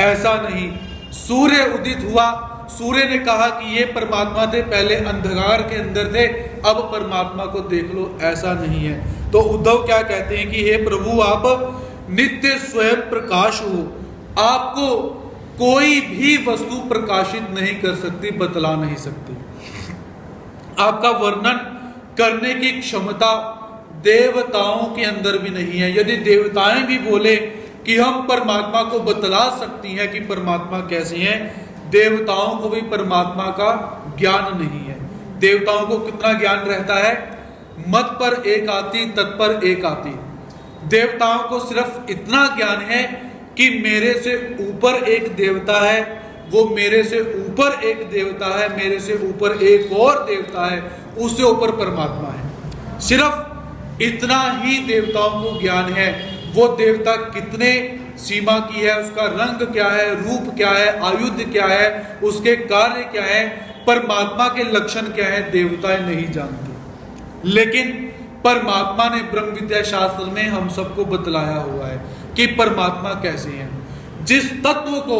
ऐसा नहीं। सूर्य उदित हुआ, सूर्य ने कहा कि ये परमात्मा थे, पहले अंधकार के अंदर थे, अब परमात्मा को देख लो, ऐसा नहीं है। तो उद्धव क्या कहते हैं कि हे प्रभु, आप नित्य स्वयं प्रकाश हो, आपको कोई भी वस्तु प्रकाशित नहीं कर सकती, बतला नहीं सकती। आपका वर्णन करने की क्षमता देवताओं के अंदर भी नहीं है। यदि देवताएं भी बोले कि हम परमात्मा को बतला सकती हैं कि परमात्मा कैसे हैं, देवताओं को भी परमात्मा का ज्ञान नहीं है। देवताओं को कितना ज्ञान रहता है, मत पर एक आती तत्पर एक आती। देवताओं को सिर्फ इतना ज्ञान है कि मेरे से ऊपर एक देवता है, वो मेरे से ऊपर एक देवता है, मेरे से ऊपर एक और देवता है, उससे ऊपर परमात्मा है। सिर्फ इतना ही देवताओं को ज्ञान है। वो देवता कितने सीमा की है, उसका रंग क्या है, रूप क्या है, आयुध क्या है, उसके कार्य क्या है, परमात्मा के लक्षण क्या है, देवताएं नहीं जानते। लेकिन परमात्मा ने ब्रह्म विद्या शास्त्र में हम सबको बतलाया हुआ है कि परमात्मा कैसे हैं। जिस तत्व को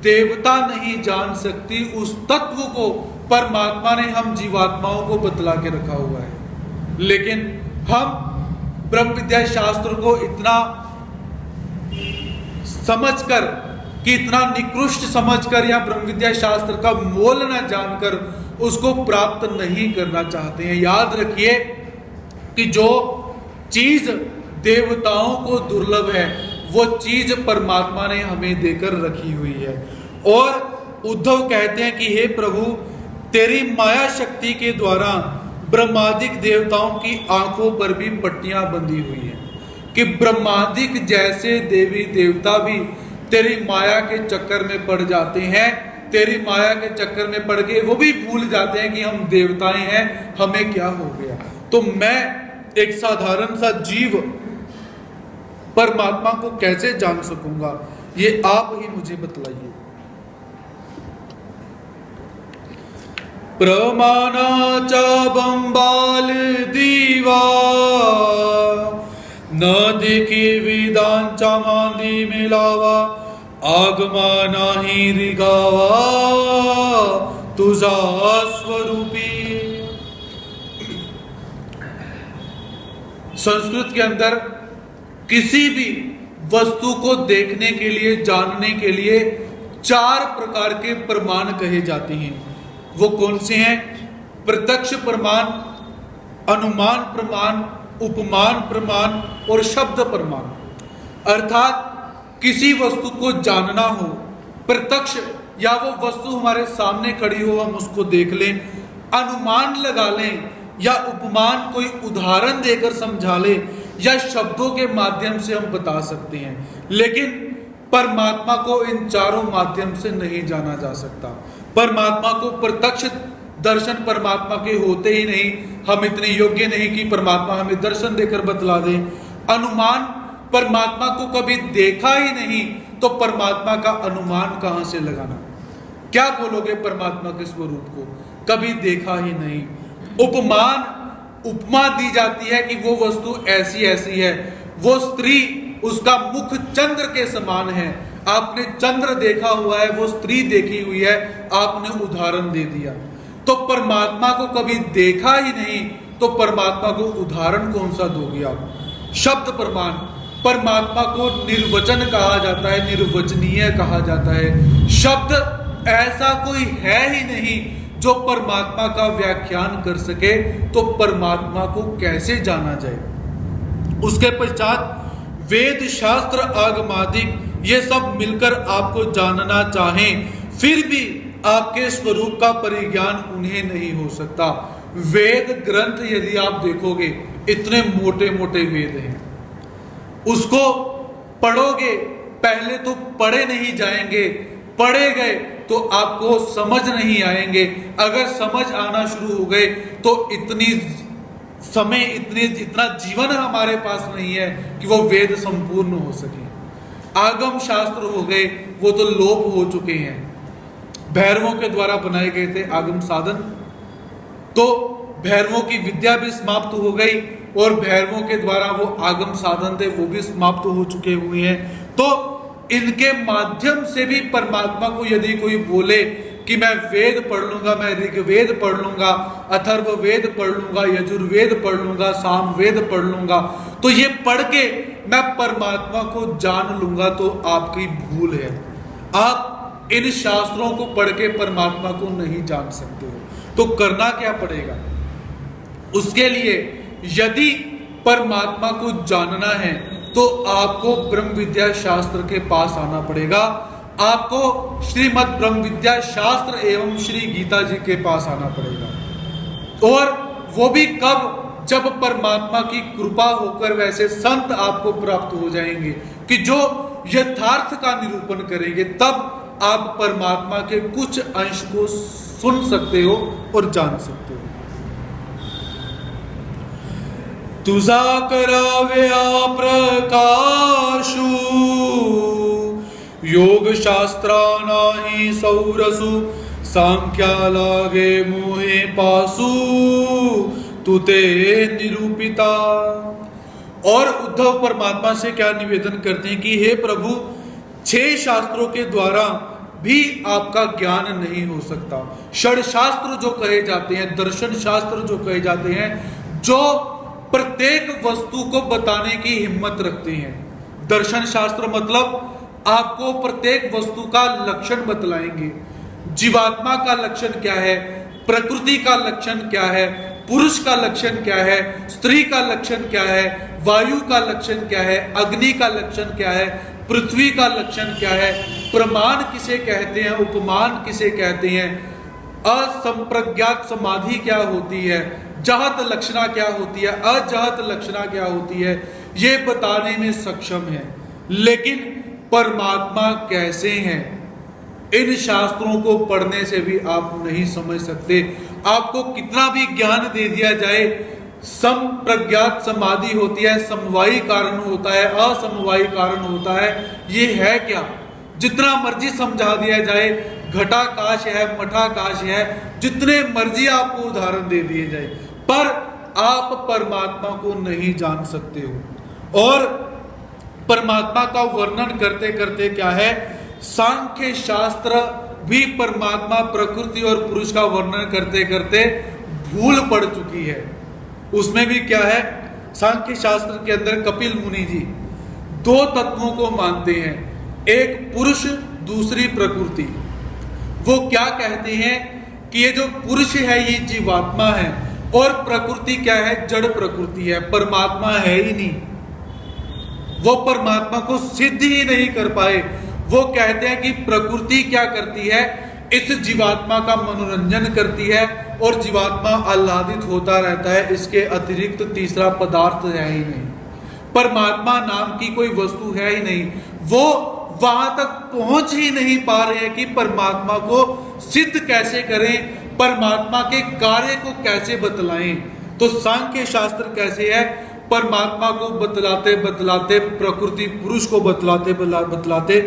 देवता नहीं जान सकती, उस तत्व को परमात्मा ने हम जीवात्माओं को बतला के रखा हुआ है। लेकिन हम ब्रह्म विद्या शास्त्र को इतना समझकर कि इतना निकृष्ट समझकर या ब्रह्म विद्या शास्त्र का मोल न जानकर उसको प्राप्त नहीं करना चाहते हैं। याद रखिए कि जो चीज देवताओं को दुर्लभ है, वो चीज परमात्मा ने हमें देकर रखी हुई है। और उद्धव कहते हैं कि हे प्रभु, तेरी माया शक्ति के द्वारा ब्रह्मादिक देवताओं की आंखों पर भी पट्टियां बंधी हुई हैं कि ब्रह्मादिक जैसे देवी देवता भी तेरी माया के चक्कर में पड़ जाते हैं। तेरी माया के चक्कर में पड़ के वो भी भूल जाते हैं कि हम देवताएं हैं, हमें क्या हो गया। तो मैं एक साधारण सा जीव परमात्मा को कैसे जान सकूंगा, ये आप ही मुझे बतलाइए। प्रमाणाचा बंबाल दीवा, न देखी विदांचा मांदी मिलावा, आगमा नाही रिगावा तुझा स्वरूपी। संस्कृत के अंदर किसी भी वस्तु को देखने के लिए, जानने के लिए 4 प्रकार के प्रमाण कहे जाते हैं। वो कौन से हैं? प्रत्यक्ष प्रमाण, अनुमान प्रमाण, उपमान प्रमाण और शब्द प्रमाण। अर्थात किसी वस्तु को जानना हो, प्रत्यक्ष या वो वस्तु हमारे सामने खड़ी हो, हम उसको देख लें, अनुमान लगा लें, या उपमान कोई उदाहरण देकर समझा ले, या शब्दों के माध्यम से हम बता सकते हैं। लेकिन परमात्मा को इन चारों माध्यम से नहीं जाना जा सकता। परमात्मा को प्रत्यक्ष दर्शन परमात्मा के होते ही नहीं, हम इतने योग्य नहीं कि परमात्मा हमें दर्शन देकर बतला दें। अनुमान, परमात्मा को कभी देखा ही नहीं तो परमात्मा का अनुमान कहां से लगाना? क्या बोलोगे परमात्मा के स्वरूप को? कभी देखा ही नहीं। उपमान, उपमा दी जाती है कि वो वस्तु ऐसी ऐसी है, वो स्त्री, उसका मुख चंद्र के समान है, आपने चंद्र देखा हुआ है, वो स्त्री देखी हुई है, आपने उदाहरण दे दिया। तो परमात्मा को कभी देखा ही नहीं तो परमात्मा को उदाहरण कौन सा दोगे आप? शब्द प्रमाण। परमात्मा को निर्वचन कहा जाता है, निर्वचनीय कहा जाता है। शब्द ऐसा कोई है ही नहीं जो परमात्मा का व्याख्यान कर सके, तो परमात्मा को कैसे जाना जाए? उसके पश्चात वेद, शास्त्र, आगमादिक ये सब मिलकर आपको जानना चाहें, फिर भी आपके स्वरूप का परिज्ञान उन्हें नहीं हो सकता। वेद ग्रंथ यदि आप देखोगे, इतने मोटे मोटे वेद हैं, उसको पढ़ोगे, पहले तो पढ़े नहीं जाएंगे, पढ़े गए तो आपको समझ नहीं आएंगे। अगर समझ आना शुरू हो गए तो इतना जीवन हमारे पास नहीं है कि वो वेद संपूर्ण हो सके। आगम शास्त्र हो गए, वो तो लोप हो चुके हैं। भैरवों के द्वारा बनाए गए थे आगम साधन, तो भैरवों की विद्या भी समाप्त हो गई और भैरवों के द्वारा वो आगम साधन थे वो भी समाप्त हो चुके हुए हैं। तो इनके माध्यम से भी परमात्मा को यदि कोई बोले कि मैं वेद पढ़ लूंगा, मैं ऋग्वेद पढ़ लूंगा, अथर्ववेद पढ़ लूंगा, यजुर्वेद पढ़ लूंगा, सामवेद पढ़ लूंगा, तो ये पढ़ के मैं परमात्मा को जान लूंगा, तो आपकी भूल है। आप इन शास्त्रों को पढ़ के परमात्मा को नहीं जान सकते हो। तो करना क्या पड़ेगा? उसके लिए यदि परमात्मा को जानना है तो आपको ब्रह्म विद्या शास्त्र के पास आना पड़ेगा। आपको श्रीमद् ब्रह्म विद्या शास्त्र एवं श्री गीता जी के पास आना पड़ेगा। और वो भी कब? जब परमात्मा की कृपा होकर वैसे संत आपको प्राप्त हो जाएंगे कि जो यथार्थ का निरूपण करेंगे, तब आप परमात्मा के कुछ अंश को सुन सकते हो और जान सकते हो। तुझा कराव्या प्रकाशु योग शास्त्रा नाही सौरसु सांख्या लागे मोहे पासु तुते निरूपिता। और उद्धव परमात्मा से क्या निवेदन करते हैं कि हे प्रभु, 6 शास्त्रों के द्वारा भी आपका ज्ञान नहीं हो सकता। षड शास्त्र जो कहे जाते हैं, दर्शन शास्त्र जो कहे जाते हैं, जो प्रत्येक वस्तु को बताने की हिम्मत रखते हैं। दर्शन शास्त्र मतलब आपको प्रत्येक वस्तु का लक्षण बतलाएंगे। जीवात्मा का लक्षण क्या है, प्रकृति का लक्षण क्या है, पुरुष का लक्षण क्या है, स्त्री का लक्षण क्या है, वायु का लक्षण क्या है, अग्नि का लक्षण क्या है, पृथ्वी का लक्षण क्या है, प्रमाण किसे कहते हैं, उपमान किसे कहते हैं, असंप्रज्ञात समाधि क्या होती है, जहत लक्षणा क्या होती है, अजहत लक्षणा क्या होती है, ये बताने में सक्षम है। लेकिन परमात्मा कैसे हैं, इन शास्त्रों को पढ़ने से भी आप नहीं समझ सकते। आपको कितना भी ज्ञान दे दिया जाए, संप्रज्ञात समाधि होती है, समवायी कारण होता है, असमवायी कारण होता है, ये है क्या? जितना मर्जी समझा दिया जाए, घटाकाश है, मठाकाश है, जितने मर्जी आपको उदाहरण दे दिए जाए, पर आप परमात्मा को नहीं जान सकते हो। और परमात्मा का वर्णन करते करते क्या है, सांख्य शास्त्र भी परमात्मा, प्रकृति और पुरुष का वर्णन करते करते भूल पड़ चुकी है। उसमें भी क्या है, सांख्य शास्त्र के अंदर कपिल मुनि जी 2 तत्वों को मानते हैं, एक पुरुष, दूसरी प्रकृति। वो क्या कहते हैं कि ये जो पुरुष है ये जीवात्मा है, और प्रकृति क्या है, जड़ प्रकृति है, परमात्मा है ही नहीं। वो परमात्मा को सिद्ध ही नहीं कर पाए। वो कहते हैं कि प्रकृति क्या करती है, इस जीवात्मा का मनोरंजन करती है और जीवात्मा आह्लादित होता रहता है, इसके अतिरिक्त तीसरा पदार्थ है ही नहीं। परमात्मा नाम की कोई वस्तु है ही नहीं। वो वहां तक पहुंच ही नहीं पा रहे हैं कि परमात्मा को सिद्ध कैसे करें, परमात्मा के कार्य को कैसे बतलाएं। तो सांख्य शास्त्र कैसे है, परमात्मा को बतलाते बतलाते, प्रकृति पुरुष को बतलाते बतलाते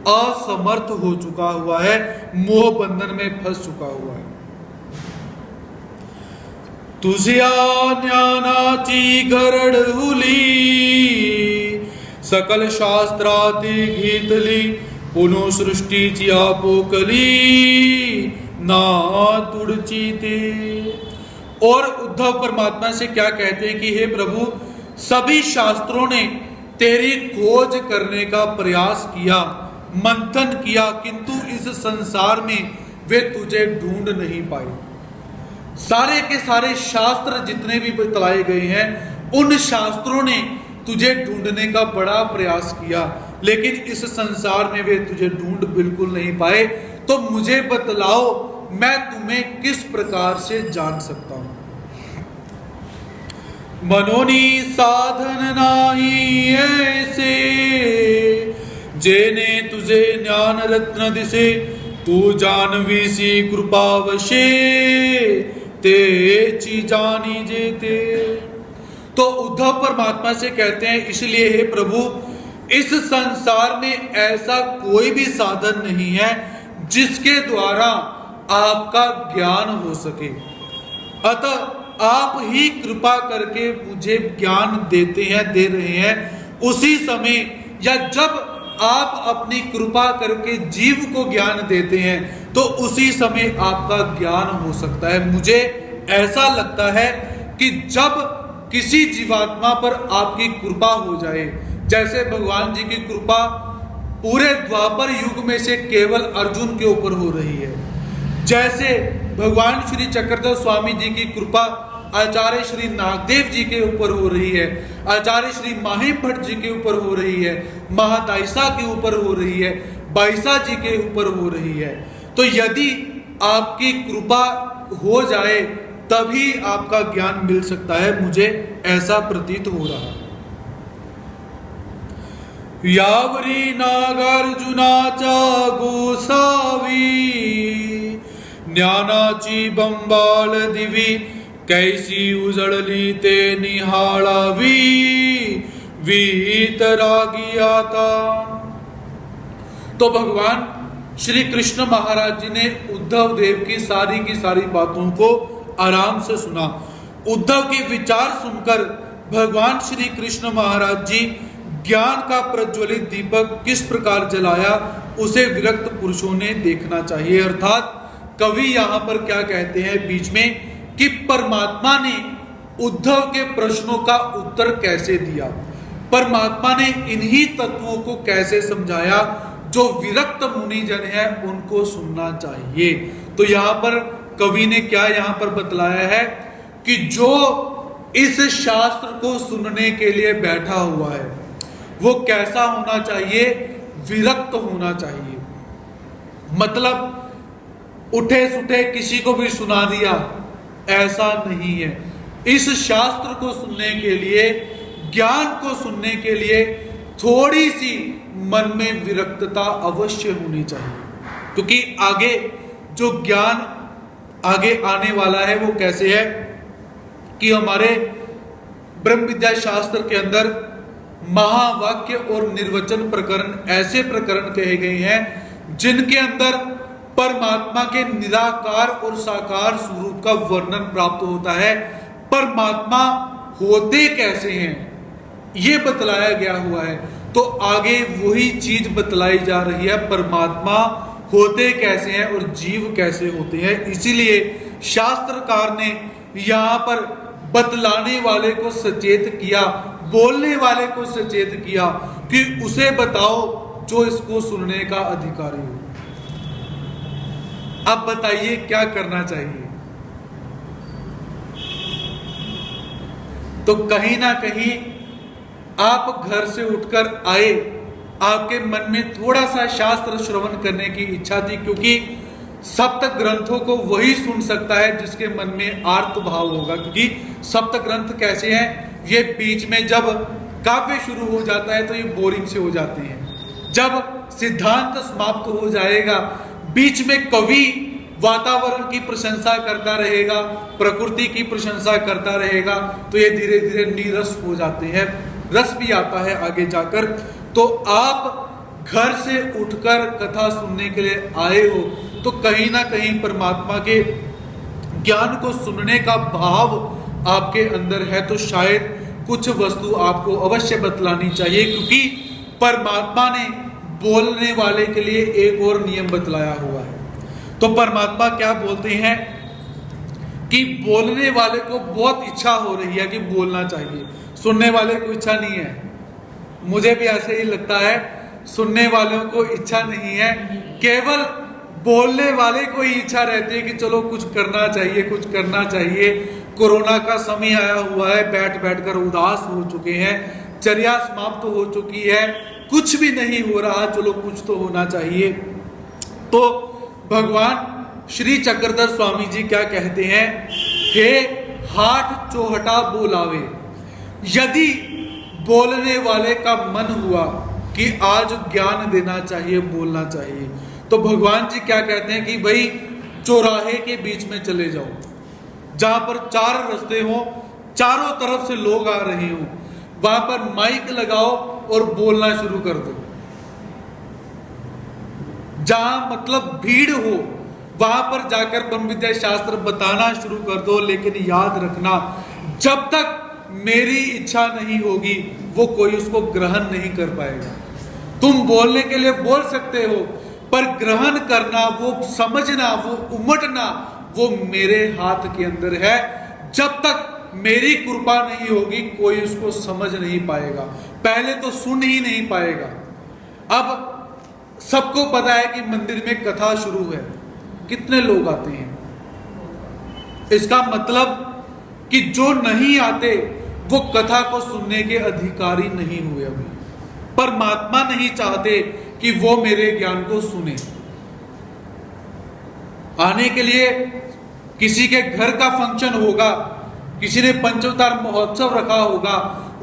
असमर्थ हो चुका हुआ है, मोह बंधन में फंस चुका हुआ है। तुझ्या ज्ञानाची गरड हुली, सकल शास्त्राती घेतली, पुनः सृष्टीची आपोकली, ना तुडची ते। और उद्धव परमात्मा से क्या कहते हैं कि हे प्रभु, सभी शास्त्रों ने तेरी खोज करने का प्रयास किया, मंथन किया, किंतु इस संसार में वे तुझे ढूंढ नहीं पाए। सारे के सारे शास्त्र जितने भी बतलाए गए हैं, उन शास्त्रों ने तुझे ढूंढने का बड़ा प्रयास किया, लेकिन इस संसार में वे तुझे ढूंढ बिल्कुल नहीं पाए। तो मुझे बतलाओ, मैं तुम्हें किस प्रकार से जान सकता हूं। मनोनी साधन नाही ऐसे, जेने तुझे ज्ञान रत्न दिसे, तू जानवीसी कृपावशे, तेची जानी जेते। तो उद्धव परमात्मा से कहते हैं, इसलिए हे प्रभु, इस संसार में ऐसा कोई भी साधन नहीं है जिसके द्वारा आपका ज्ञान हो सके। अतः आप ही कृपा करके मुझे ज्ञान देते हैं, दे रहे हैं। उसी समय या जब आप अपनी कृपा करके जीव को ज्ञान देते हैं, तो उसी समय आपका ज्ञान हो सकता है। मुझे ऐसा लगता है कि जब किसी जीवात्मा पर आपकी कृपा हो जाए, जैसे भगवान जी की कृपा पूरे द्वापर युग में से केवल अर्जुन के ऊपर हो रही है, जैसे भगवान श्री चक्रधर स्वामी जी की कृपा आचार्य श्री नागदेव जी के ऊपर हो रही है, आचार्य श्री माहिम भट्ट जी के ऊपर हो रही है, महादायसा के ऊपर हो रही है, बाईसा जी के ऊपर हो रही है। तो यदि आपकी कृपा हो जाए तभी आपका ज्ञान मिल सकता है, मुझे ऐसा प्रतीत हो रहा है। यावरी नागार्जुनाचा गोसावी, ज्ञानाची बंबाळ दिवी, कैसी उजळली ते निहाळावी, वीतरागी आता। तो भगवान श्री कृष्ण महाराज जी ने उद्धव देव की सारी बातों को आराम से सुना। उद्धव के विचार सुनकर भगवान श्री कृष्ण महाराज जी ज्ञान का प्रज्वलित दीपक किस प्रकार जलाया, उसे विरक्त पुरुषों ने देखना चाहिए। अर्थात कवि यहां पर क्या कहते हैं बीच में कि परमात्मा ने उद्धव के प्रश्नों का उत्तर कैसे दिया, परमात्मा ने इन्हीं तत्वों को कैसे समझाया, जो विरक्त मुनिजन है उनको सुनना चाहिए। तो यहां पर कवि ने क्या यहां पर बतलाया है कि जो इस शास्त्र को सुनने के लिए बैठा हुआ है वो कैसा होना चाहिए, विरक्त होना चाहिए। मतलब उठे सुठे किसी को भी सुना दिया, ऐसा नहीं है। इस शास्त्र को सुनने के लिए, ज्ञान को सुनने के लिए थोड़ी सी मन में विरक्तता अवश्य होनी चाहिए, क्योंकि आगे जो ज्ञान आगे आने वाला है वो कैसे है कि हमारे ब्रह्म विद्या शास्त्र के अंदर महावाक्य और निर्वचन प्रकरण ऐसे प्रकरण कहे गए हैं जिनके अंदर परमात्मा के निराकार और साकार स्वरूप का वर्णन प्राप्त होता है। परमात्मा होते कैसे हैं ये बतलाया गया हुआ है। तो आगे वही चीज बतलाई जा रही है, परमात्मा होते कैसे हैं और जीव कैसे होते हैं। इसीलिए शास्त्रकार ने यहाँ पर बतलाने वाले को सचेत किया, बोलने वाले को सचेत किया कि उसे बताओ जो इसको सुनने का अधिकारी हो। अब बताइए क्या करना चाहिए। तो कहीं ना कहीं आप घर से उठकर आए, आपके मन में थोड़ा सा शास्त्र श्रवण करने की इच्छा थी, क्योंकि सप्त ग्रंथों को वही सुन सकता है जिसके मन में आर्त भाव होगा। क्योंकि सप्त ग्रंथ कैसे हैं, ये बीच में जब काव्य शुरू हो जाता है तो ये बोरिंग से हो जाते हैं। जब सिद्धांत समाप्त हो जाएगा, बीच में कवि वातावरण की प्रशंसा करता रहेगा, प्रकृति की प्रशंसा करता रहेगा, तो ये धीरे धीरे नीरस हो जाते हैं, रस भी आता है आगे जाकर। तो आप घर से उठकर कथा सुनने के लिए आए हो, तो कहीं ना कहीं परमात्मा के ज्ञान को सुनने का भाव आपके अंदर है, तो शायद कुछ वस्तु आपको अवश्य बतलानी चाहिए, क्योंकि परमात्मा ने बोलने वाले के लिए एक और नियम बतलाया हुआ है। तो परमात्मा क्या बोलते हैं कि बोलने वाले को बहुत इच्छा हो रही है कि बोलना चाहिए, सुनने वाले को इच्छा नहीं है। मुझे भी ऐसे ही लगता है, सुनने वालों को इच्छा नहीं है, केवल बोलने वाले को ही इच्छा रहती है कि चलो कुछ करना चाहिए, कुछ करना चाहिए। कोरोना का समय आया हुआ है, बैठ बैठकर उदास हो चुके हैं, चर्या समाप्त हो चुकी है, कुछ भी नहीं हो रहा, चलो कुछ तो होना चाहिए। तो भगवान श्री चक्रधर स्वामी जी क्या कहते हैं, हे हाथ चौहटा बोलावे। यदि बोलने वाले का मन हुआ कि आज ज्ञान देना चाहिए, बोलना चाहिए, तो भगवान जी क्या कहते हैं कि भाई चौराहे के बीच में चले जाओ, जहां पर चार रास्ते हो, चारों तरफ से लोग आ रहे हो, वहां पर माइक लगाओ और बोलना शुरू कर दो। जहां मतलब भीड़ हो वहां पर जाकर ब्रह्म विद्या शास्त्र बताना शुरू कर दो। लेकिन याद रखना, जब तक मेरी इच्छा नहीं होगी वो कोई उसको ग्रहण नहीं कर पाएगा। तुम बोलने के लिए बोल सकते हो, पर ग्रहण करना, वो समझना, वो उमटना, वो मेरे हाथ के अंदर है। जब तक मेरी कृपा नहीं होगी कोई उसको समझ नहीं पाएगा, पहले तो सुन ही नहीं पाएगा। अब सबको पता है कि मंदिर में कथा शुरू है, कितने लोग आते हैं, इसका मतलब कि जो नहीं आते वो कथा को सुनने के अधिकारी नहीं हुए। अभी परमात्मा नहीं चाहते कि वो मेरे ज्ञान को सुने। आने के लिए किसी के घर का फंक्शन होगा, किसी ने पंचावतार महोत्सव रखा होगा,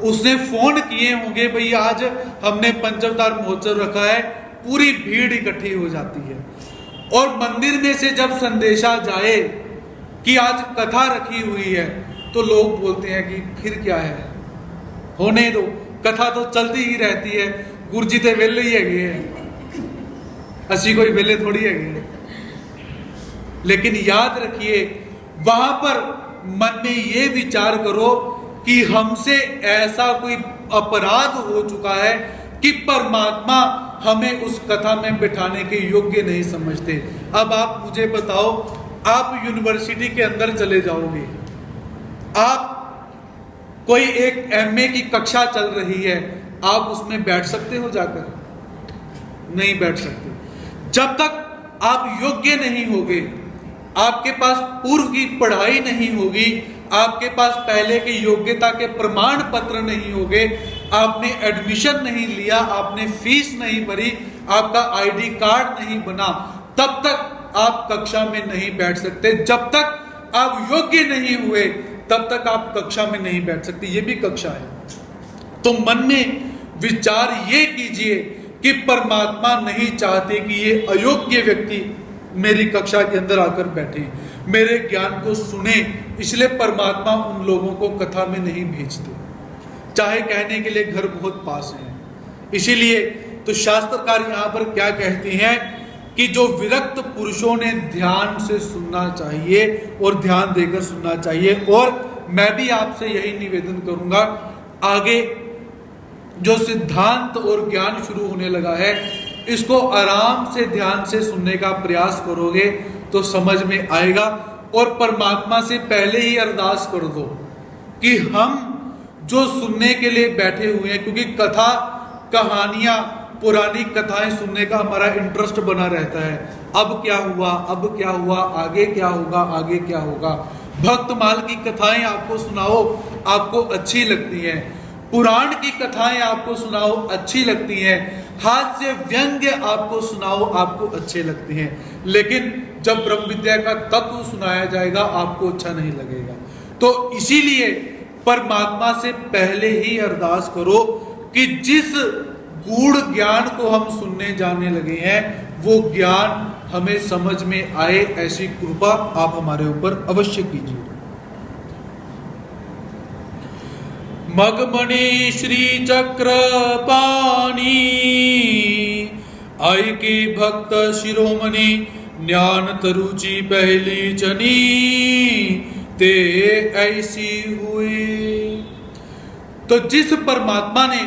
उसने फोन किए होंगे, भाई आज हमने पंचावतार महोत्सव रखा है, पूरी भीड़ इकट्ठी हो जाती है। और मंदिर में से जब संदेशा जाए कि आज कथा रखी हुई है, तो लोग बोलते हैं कि फिर क्या है, होने दो, कथा तो चलती ही रहती है, गुरजी ते वेले ही है, असी कोई वेले थोड़ी है। लेकिन याद रखिए, वहां पर मन में ये विचार करो कि हमसे ऐसा कोई अपराध हो चुका है कि परमात्मा हमें उस कथा में बिठाने के योग्य नहीं समझते। अब आप मुझे बताओ, आप यूनिवर्सिटी के अंदर चले जाओगे, आप कोई एक एमए की कक्षा चल रही है, आप उसमें बैठ सकते हो जाकर? नहीं बैठ सकते। जब तक आप योग्य नहीं होगे, आपके पास पूर्व की पढ़ाई नहीं होगी, आपके पास पहले की योग्यता के प्रमाण पत्र नहीं होंगे, आपने एडमिशन नहीं लिया, आपने फीस नहीं भरी, आपका आईडी कार्ड नहीं बना, तब तक आप कक्षा में नहीं बैठ सकते। जब तक आप योग्य नहीं हुए तब तक आप कक्षा में नहीं बैठ सकते। ये भी कक्षा है। तो मन में विचार ये कीजिए कि परमात्मा नहीं चाहते कि ये अयोग्य व्यक्ति मेरी कक्षा के अंदर आकर बैठे, मेरे ज्ञान को सुने, इसलिए परमात्मा उन लोगों को कथा में नहीं भेजते, चाहे कहने के लिए घर बहुत पास है। इसीलिए तो शास्त्रकार यहाँ पर क्या कहते हैं कि जो विरक्त पुरुषों ने ध्यान से सुनना चाहिए और ध्यान देकर सुनना चाहिए। और मैं भी आपसे यही निवेदन करूंगा, आगे जो सिद्धांत और ज्ञान शुरू होने लगा है, इसको आराम से ध्यान से सुनने का प्रयास करोगे तो समझ में आएगा। और परमात्मा से पहले ही अरदास कर दो कि हम जो सुनने के लिए बैठे हुए हैं, क्योंकि कथा, कहानियां, पुरानी कथाएं सुनने का हमारा इंटरेस्ट बना रहता है। अब क्या हुआ, अब क्या हुआ, आगे क्या होगा, आगे क्या होगा। भक्तमाल की कथाएं आपको सुनाओ, आपको अच्छी लगती हैं, पुराण की कथाएं आपको सुनाओ अच्छी लगती हैं, हास्य व्यंग्य आपको सुनाओ आपको अच्छे लगते हैं, लेकिन जब ब्रह्म विद्या का तत्व सुनाया जाएगा आपको अच्छा नहीं लगेगा। तो इसीलिए परमात्मा से पहले ही अरदास करो कि जिस गूढ़ ज्ञान को हम सुनने जाने लगे हैं वो ज्ञान हमें समझ में आए, ऐसी कृपा आप हमारे ऊपर अवश्य कीजिए। मगमणि श्री चक्र पानी आई की भक्त शिरोमणि, ज्ञान तरुचि पहली जनी ते ऐसी हुई। तो जिस परमात्मा ने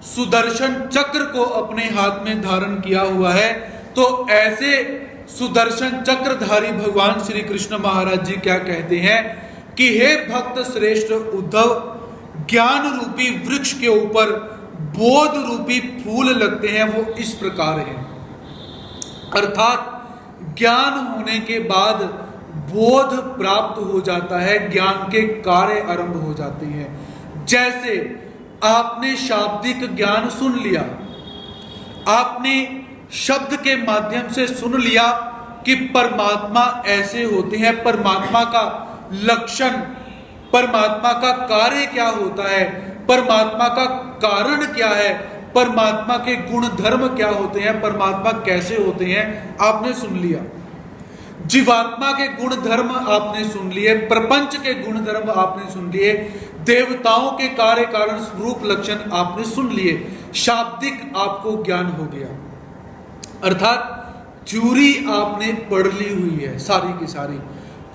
सुदर्शन चक्र को अपने हाथ में धारण किया हुआ है, तो ऐसे सुदर्शन चक्रधारी भगवान श्री कृष्ण महाराज जी क्या कहते हैं कि हे भक्त श्रेष्ठ उद्धव, ज्ञान रूपी वृक्ष के ऊपर बोध रूपी फूल लगते हैं, वो इस प्रकार हैं। अर्थात ज्ञान होने के बाद बोध प्राप्त हो जाता है, ज्ञान के कार्य आरंभ हो जाते हैं। जैसे आपने शाब्दिक ज्ञान सुन लिया, आपने शब्द के माध्यम से सुन लिया कि परमात्मा ऐसे होते हैं, परमात्मा का लक्षण, परमात्मा का कार्य क्या होता है, परमात्मा का कारण क्या है, परमात्मा के गुण धर्म क्या होते हैं, परमात्मा कैसे होते हैं, आपने सुन लिया। जीवात्मा के गुण धर्म आपने सुन लिए, प्रपंच के गुण धर्म आपने सुन लिए, देवताओं के कार्य कारण स्वरूप लक्षण आपने सुन लिए, शाब्दिक आपको ज्ञान हो गया। अर्थात थ्योरी आपने पढ़ ली हुई है सारी की सारी।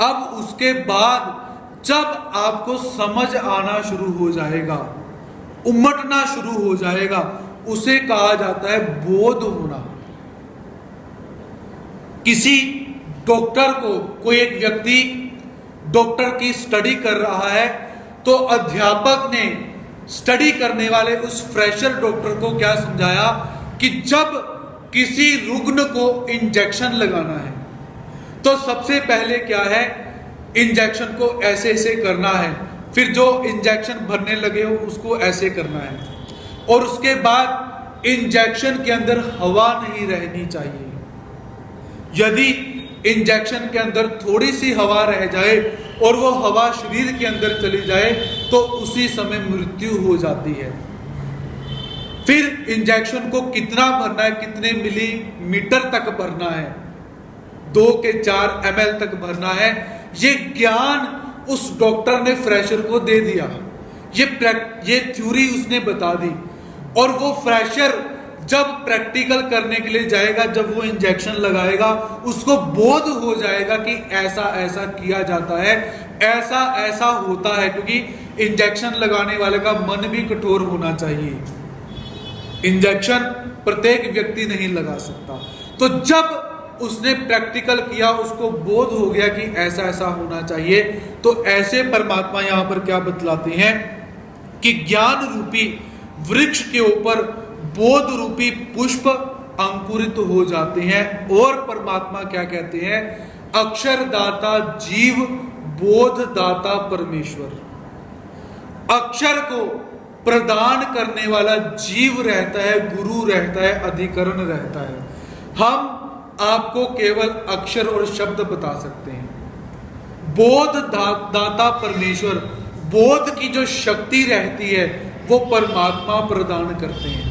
अब उसके बाद जब आपको समझ आना शुरू हो जाएगा, उमटना शुरू हो जाएगा, उसे कहा जाता है बोध होना। किसी डॉक्टर को, कोई एक व्यक्ति डॉक्टर की स्टडी कर रहा है, तो अध्यापक ने स्टडी करने वाले उस फ्रेशर डॉक्टर को क्या समझाया कि जब किसी रुग्ण को इंजेक्शन लगाना है तो सबसे पहले क्या है, इंजेक्शन को ऐसे ऐसे करना है, फिर जो इंजेक्शन भरने लगे हो उसको ऐसे करना है, और उसके बाद इंजेक्शन के अंदर हवा नहीं रहनी चाहिए। यदि इंजेक्शन के अंदर थोड़ी सी हवा रह जाए और वो हवा शरीर के अंदर चली जाए तो उसी समय मृत्यु हो जाती है। फिर इंजेक्शन को कितना भरना है, कितने मिलीमीटर तक भरना है, 2 के 4 ml तक भरना है, ये ज्ञान उस डॉक्टर ने फ्रेशर को दे दिया, ये थ्योरी उसने बता दी। और वो फ्रेशर जब प्रैक्टिकल करने के लिए जाएगा, जब वो इंजेक्शन लगाएगा, उसको बोध हो जाएगा कि ऐसा ऐसा किया जाता है, ऐसा ऐसा होता है, क्योंकि इंजेक्शन लगाने वाले का मन भी कठोर होना चाहिए। इंजेक्शन प्रत्येक व्यक्ति नहीं लगा सकता। तो जब उसने प्रैक्टिकल किया, उसको बोध हो गया कि ऐसा ऐसा होना चाहिए। तो ऐसे परमात्मा यहां पर क्या बतलाते हैं कि ज्ञान रूपी वृक्ष के ऊपर बोध रूपी पुष्प अंकुरित हो जाते हैं। और परमात्मा क्या कहते हैं, अक्षर दाता जीव, बोध दाता परमेश्वर। अक्षर को प्रदान करने वाला जीव रहता है, गुरु रहता है, अधिकरण रहता है। हम आपको केवल अक्षर और शब्द बता सकते हैं। बोध दाता परमेश्वर, बोध की जो शक्ति रहती है वो परमात्मा प्रदान करते हैं।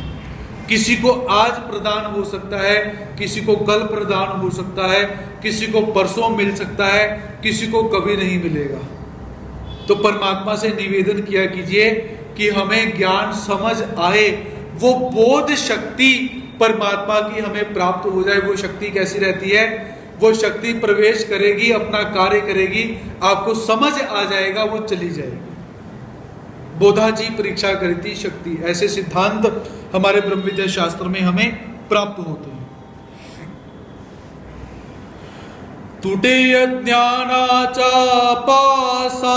किसी को आज प्रदान हो सकता है, किसी को कल प्रदान हो सकता है, किसी को परसों मिल सकता है, किसी को कभी नहीं मिलेगा। तो परमात्मा से निवेदन किया कीजिए कि हमें ज्ञान समझ आए, वो बोध शक्ति परमात्मा की हमें प्राप्त हो जाए। वो शक्ति कैसी रहती है, वो शक्ति प्रवेश करेगी, अपना कार्य करेगी, आपको समझ आ जाएगा, वो चली जाएगी। बोधा जी परीक्षा करती शक्ति, ऐसे सिद्धांत हमारे ब्रह्म विद्या शास्त्र में हमें प्राप्त होते हैं। तुटे अज्ञानाचा पासा,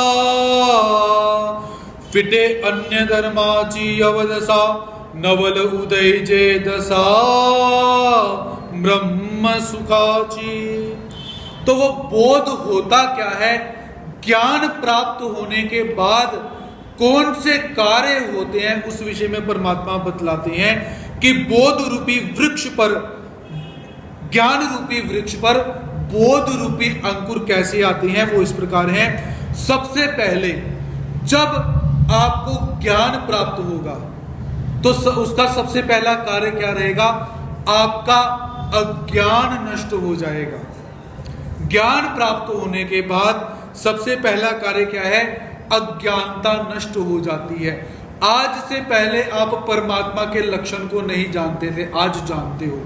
फिटे अन्य धर्माची अवदसा, नवल उदय जे दसा ब्रह्म सुखाची। तो वो बोध होता क्या है, ज्ञान प्राप्त होने के बाद कौन से कार्य होते हैं उस विषय में परमात्मा बतलाते हैं कि बोध रूपी वृक्ष पर, ज्ञान रूपी वृक्ष पर बोध रूपी अंकुर कैसे आते हैं। वो इस प्रकार हैं। सबसे पहले जब आपको ज्ञान प्राप्त होगा तो उसका सबसे पहला कार्य क्या रहेगा, आपका अज्ञान नष्ट हो जाएगा। ज्ञान प्राप्त होने के बाद सबसे पहला कार्य क्या है, अज्ञानता नष्ट हो जाती है। आज से पहले आप परमात्मा के लक्षण को नहीं जानते थे, आज जानते हो।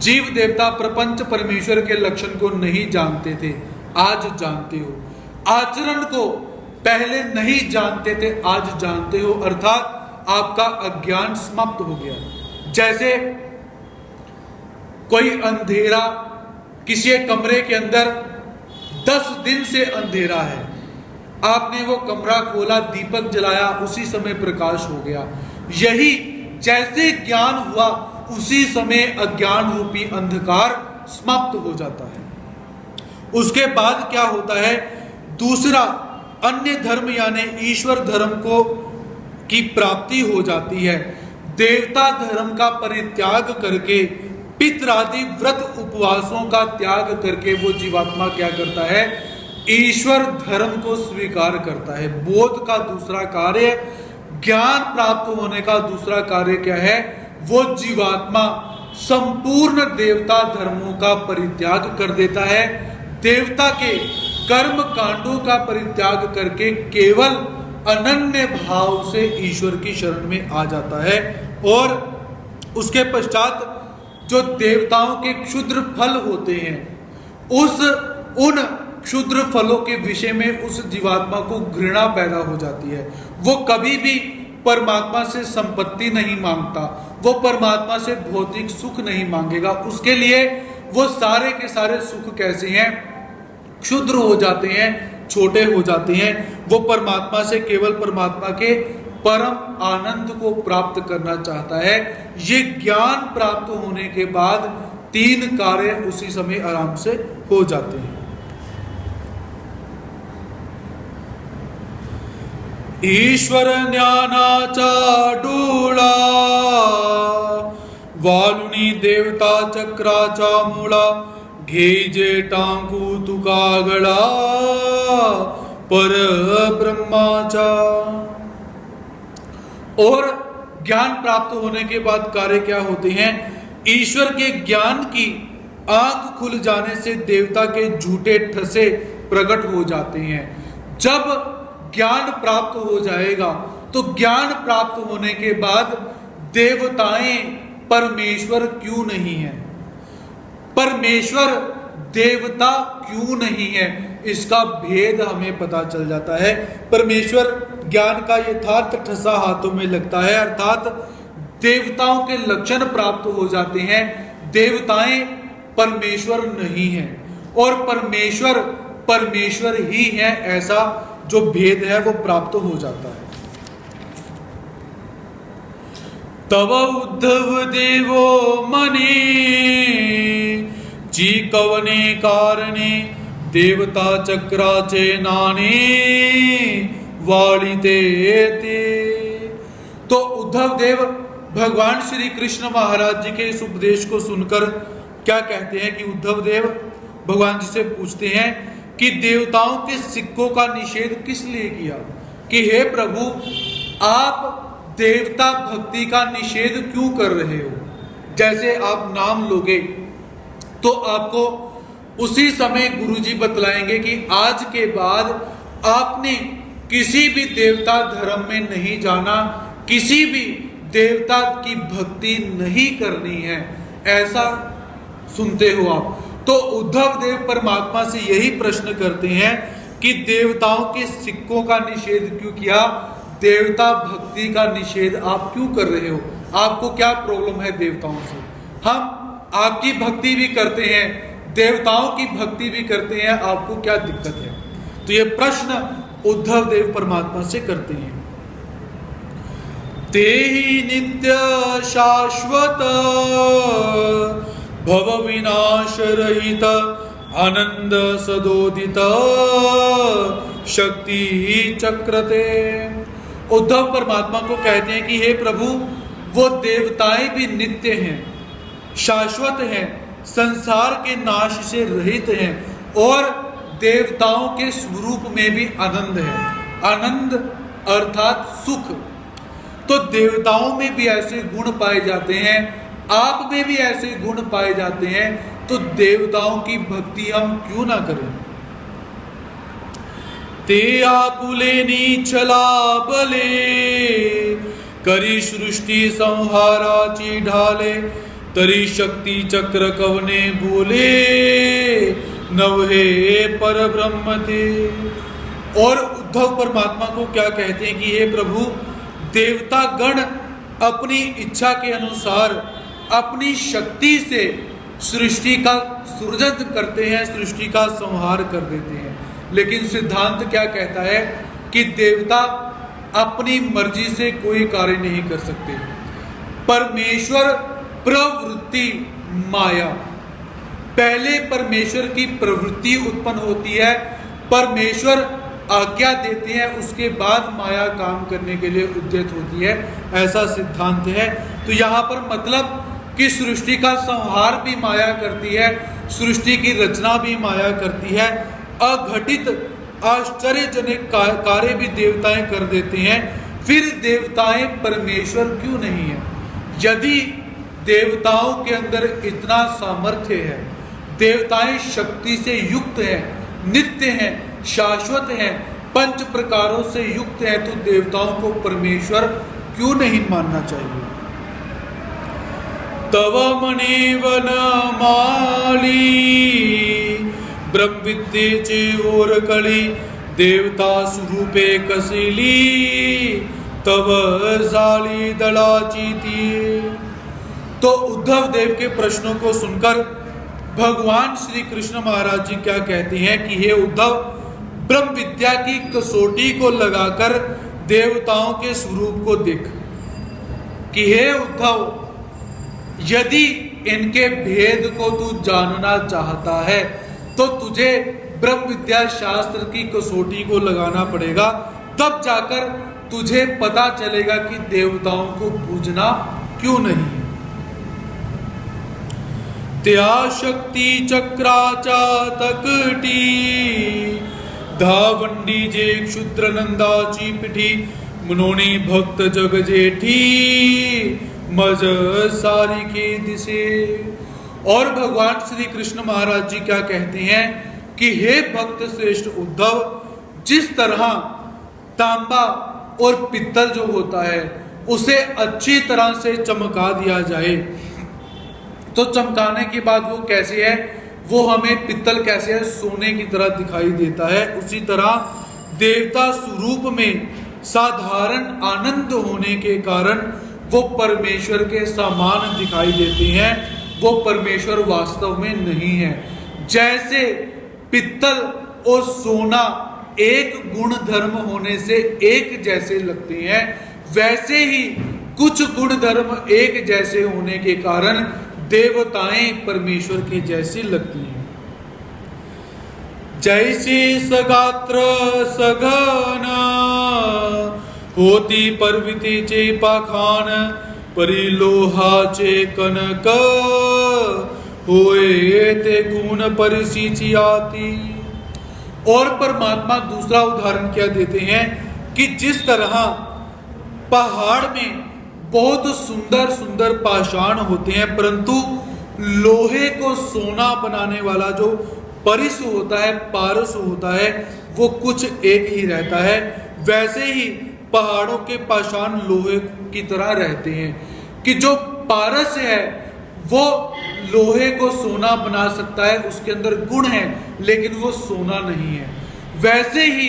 जीव देवता प्रपंच परमेश्वर के लक्षण को नहीं जानते थे, आज जानते हो। आचरण को पहले नहीं जानते थे, आज जानते हो। अर्थात आपका अज्ञान समाप्त हो गया। जैसे कोई अंधेरा, किसी एक कमरे के अंदर 10 दिन से अंधेरा है, आपने वो कमरा खोला, दीपक जलाया, उसी समय प्रकाश हो गया। यही जैसे ज्ञान हुआ उसी समय अज्ञान रूपी अंधकार समाप्त हो जाता है। उसके बाद क्या होता है, दूसरा अन्य धर्म यानी ईश्वर धर्म को की प्राप्ति हो जाती है। देवता धर्म का परित्याग करके, पितरादि व्रत उपवासों का त्याग करके वो जीवात्मा क्या करता है, ईश्वर धर्म को स्वीकार करता है। बोध का दूसरा कार्य, ज्ञान प्राप्त होने का दूसरा कार्य क्या है, वो जीवात्मा संपूर्ण देवता धर्मों का परित्याग कर देता है। देवता के कर्म कांडों का परित्याग करके केवल अनन्य भाव से ईश्वर की शरण में आ जाता है। और उसके पश्चात जो देवताओं के क्षुद्र फल होते हैं, उन क्षुद्र फलों के विषय में उस जीवात्मा को घृणा पैदा हो जाती है। वो कभी भी परमात्मा से संपत्ति नहीं मांगता, वो परमात्मा से भौतिक सुख नहीं मांगेगा। उसके लिए वो सारे के सारे सुख कैसे हैं, क्षुद्र हो जाते हैं, छोटे हो जाते हैं। वो परमात्मा से केवल परमात्मा के परम आनंद को प्राप्त करना चाहता है। ये ज्ञान प्राप्त होने के बाद 3 कार्य उसी समय आराम से हो जाते हैं। ईश्वर ज्ञानाचा डोळा, वालुनी देवता चक्राचा मूळा, घेजे टांकू तुका गळा, पर ब्रह्माचा। और ज्ञान प्राप्त होने के बाद कार्य क्या होते हैं, ईश्वर के ज्ञान की आंख खुल जाने से देवता के झूठे ठसे प्रकट हो जाते हैं। जब ज्ञान प्राप्त हो जाएगा तो ज्ञान प्राप्त होने के बाद देवताएं परमेश्वर क्यों नहीं है, परमेश्वर देवता क्यों नहीं है, इसका भेद हमें पता चल जाता है। परमेश्वर ज्ञान का यथार्थ ठसा हाथों में लगता है, अर्थात देवताओं के लक्षण प्राप्त हो जाते हैं। देवताएं परमेश्वर नहीं है और परमेश्वर परमेश्वर ही है, ऐसा जो भेद है वो प्राप्त हो जाता है। तव उद्धव देवो मने, जी कवने कारणे, देवता चक्राचे नाने, वाळिते ते। तो उद्धव देव भगवान श्री कृष्ण महाराज जी के इस उपदेश को सुनकर क्या कहते हैं कि उद्धव देव भगवान जी से पूछते हैं कि देवताओं के सिक्कों का निषेध किस लिए किया, कि हे प्रभु आप देवता भक्ति का निषेध क्यों कर रहे हो। जैसे आप नाम लोगे तो आपको उसी समय गुरुजी बतलाएंगे कि आज के बाद आपने किसी भी देवता धर्म में नहीं जाना, किसी भी देवता की भक्ति नहीं करनी है, ऐसा सुनते हो आप। तो उद्धव देव परमात्मा से यही प्रश्न करते हैं कि देवताओं के सिक्कों का निषेध क्यों किया, देवता भक्ति का निषेध आप क्यों कर रहे हो, आपको क्या प्रॉब्लम है देवताओं से। हम आपकी भक्ति भी करते हैं, देवताओं की भक्ति भी करते हैं, आपको क्या दिक्कत है। तो ये प्रश्न उद्धव देव परमात्मा से करते हैं। तेहि नित्य शाश्वत, भव विनाश रहित, आनंद सदोदित, शक्ति चक्रते। उद्धव परमात्मा को कहते हैं कि हे प्रभु, वो देवताएं भी नित्य हैं, शाश्वत हैं, संसार के नाश से रहित हैं और देवताओं के स्वरूप में भी आनंद है। आनंद अर्थात सुख। तो देवताओं में भी ऐसे गुण पाए जाते हैं, आप में भी ऐसे गुण पाए जाते हैं, तो देवताओं की भक्ति हम क्यों ना करें। ते आपुले नीचला बले, करी सृष्टि संहाराची ढाले, तरी शक्ति चक्र कवने बोले, नवहे पर ब्रह्म ते। और उद्धव परमात्मा को क्या कहते हैं कि हे प्रभु, देवता गण अपनी इच्छा के अनुसार अपनी शक्ति से सृष्टि का सृजन करते हैं, सृष्टि का संहार कर देते हैं। लेकिन सिद्धांत क्या कहता है कि देवता अपनी मर्जी से कोई कार्य नहीं कर सकते। परमेश्वर प्रवृत्ति माया, पहले परमेश्वर की प्रवृत्ति उत्पन्न होती है, परमेश्वर आज्ञा देते हैं, उसके बाद माया काम करने के लिए उद्यत होती है, ऐसा सिद्धांत है। तो यहाँ पर मतलब कि सृष्टि का संहार भी माया करती है, सृष्टि की रचना भी माया करती है, अघटित आश्चर्यजनक कार्य भी देवताएं कर देते हैं। फिर देवताएं परमेश्वर क्यों नहीं है? यदि देवताओं के अंदर इतना सामर्थ्य है, देवताएं शक्ति से युक्त हैं, नित्य हैं, शाश्वत हैं, पंच प्रकारों से युक्त हैं, तो देवताओं को परमेश्वर क्यों नहीं मानना चाहिए। तव मणि वन माली, ब्रह्म विद्येचे और कली, देवता स्वरूपे कसिली, तव साली दलाची थी। तो उद्धव देव के प्रश्नों को सुनकर भगवान श्री कृष्ण महाराज जी क्या कहते हैं कि हे उद्धव, ब्रह्म विद्या की कसौटी को लगाकर देवताओं के स्वरूप को देख। कि हे उद्धव, यदि इनके भेद को तू जानना चाहता है तो तुझे ब्रह्म विद्या शास्त्र की कसौटी को लगाना पड़ेगा, तब जाकर तुझे पता चलेगा कि देवताओं को पूजना क्यों नहीं है। त्या शक्ति चक्राचा तकटी, धावंडी जे क्षुद्र नंदाची पिठी, मनोनी भक्त जग जेठी, मज सारी के दिशे। और भगवान श्री कृष्ण महाराज जी क्या कहते हैं कि हे भक्त श्रेष्ठ उद्धव, जिस तरह तांबा और पित्तल जो होता है उसे अच्छी तरह से चमका दिया जाए, तो चमकाने के बाद वो कैसे है, वो हमें पित्तल कैसे है, सोने की तरह दिखाई देता है। उसी तरह देवता स्वरूप में साधारण आनंद होने के कारण वो परमेश्वर के समान दिखाई देते हैं, वो परमेश्वर वास्तव में नहीं है। जैसे पित्तल और सोना एक गुण धर्म होने से एक जैसे लगते हैं, वैसे ही कुछ गुण धर्म एक जैसे होने के कारण देवताएं परमेश्वर के जैसी लगती हैं। जैसे सगात्र सघन, होती पर्वतीचे पाखान, परी लोहाचे कनक, होए ते गुण परिसीची आती। और परमात्मा दूसरा उदाहरण क्या देते हैं कि जिस तरह पहाड़ में बहुत सुंदर सुंदर पाषाण होते हैं, परंतु लोहे को सोना बनाने वाला जो परिस होता है, पारस होता है, वो कुछ एक ही रहता है, वैसे ही पहाड़ों के पाषाण लोहे की तरह रहते हैं। कि जो पारस है वो लोहे को सोना बना सकता है, उसके अंदर गुण है, लेकिन वो सोना नहीं है। वैसे ही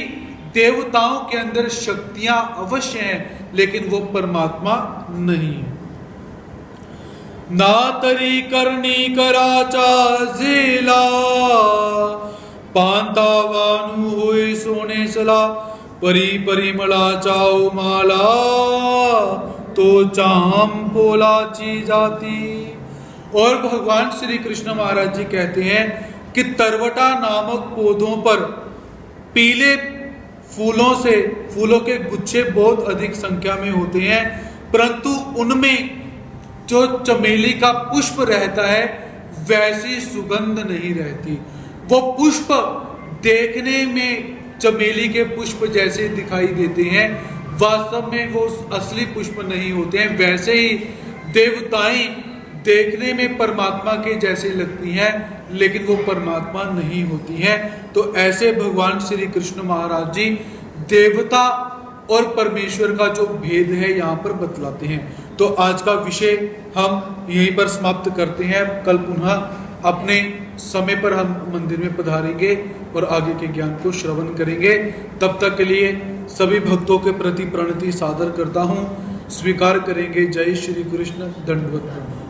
देवताओं के अंदर शक्तियां अवश्य हैं, लेकिन वो परमात्मा नहीं है। ना तरी करनी कराचा जिला, पांता वानु हुई सोने सला, परी परिमला चाओ माला, तो चाम पोलाची जाती। और भगवान श्री कृष्ण महाराज जी कहते हैं कि तरवटा नामक पौधों पर पीले फूलों के गुच्छे बहुत अधिक संख्या में होते हैं, परंतु उनमें जो चमेली का पुष्प रहता है वैसी सुगंध नहीं रहती। वो पुष्प देखने में चमेली के पुष्प जैसे दिखाई देते हैं, वास्तव में वो असली पुष्प नहीं होते हैं। वैसे ही देवताएं देखने में परमात्मा के जैसे लगती हैं, लेकिन वो परमात्मा नहीं होती हैं। तो ऐसे भगवान श्री कृष्ण महाराज जी देवता और परमेश्वर का जो भेद है यहाँ पर बतलाते हैं। तो आज का विषय हम यहीं पर समाप्त करते हैं। कल पुनः अपने समय पर हम मंदिर में पधारेंगे और आगे के ज्ञान को श्रवण करेंगे। तब तक के लिए सभी भक्तों के प्रति प्रणति सादर करता हूँ। स्वीकार करेंगे। जय श्री कृष्ण। दंडवत प्रणाम।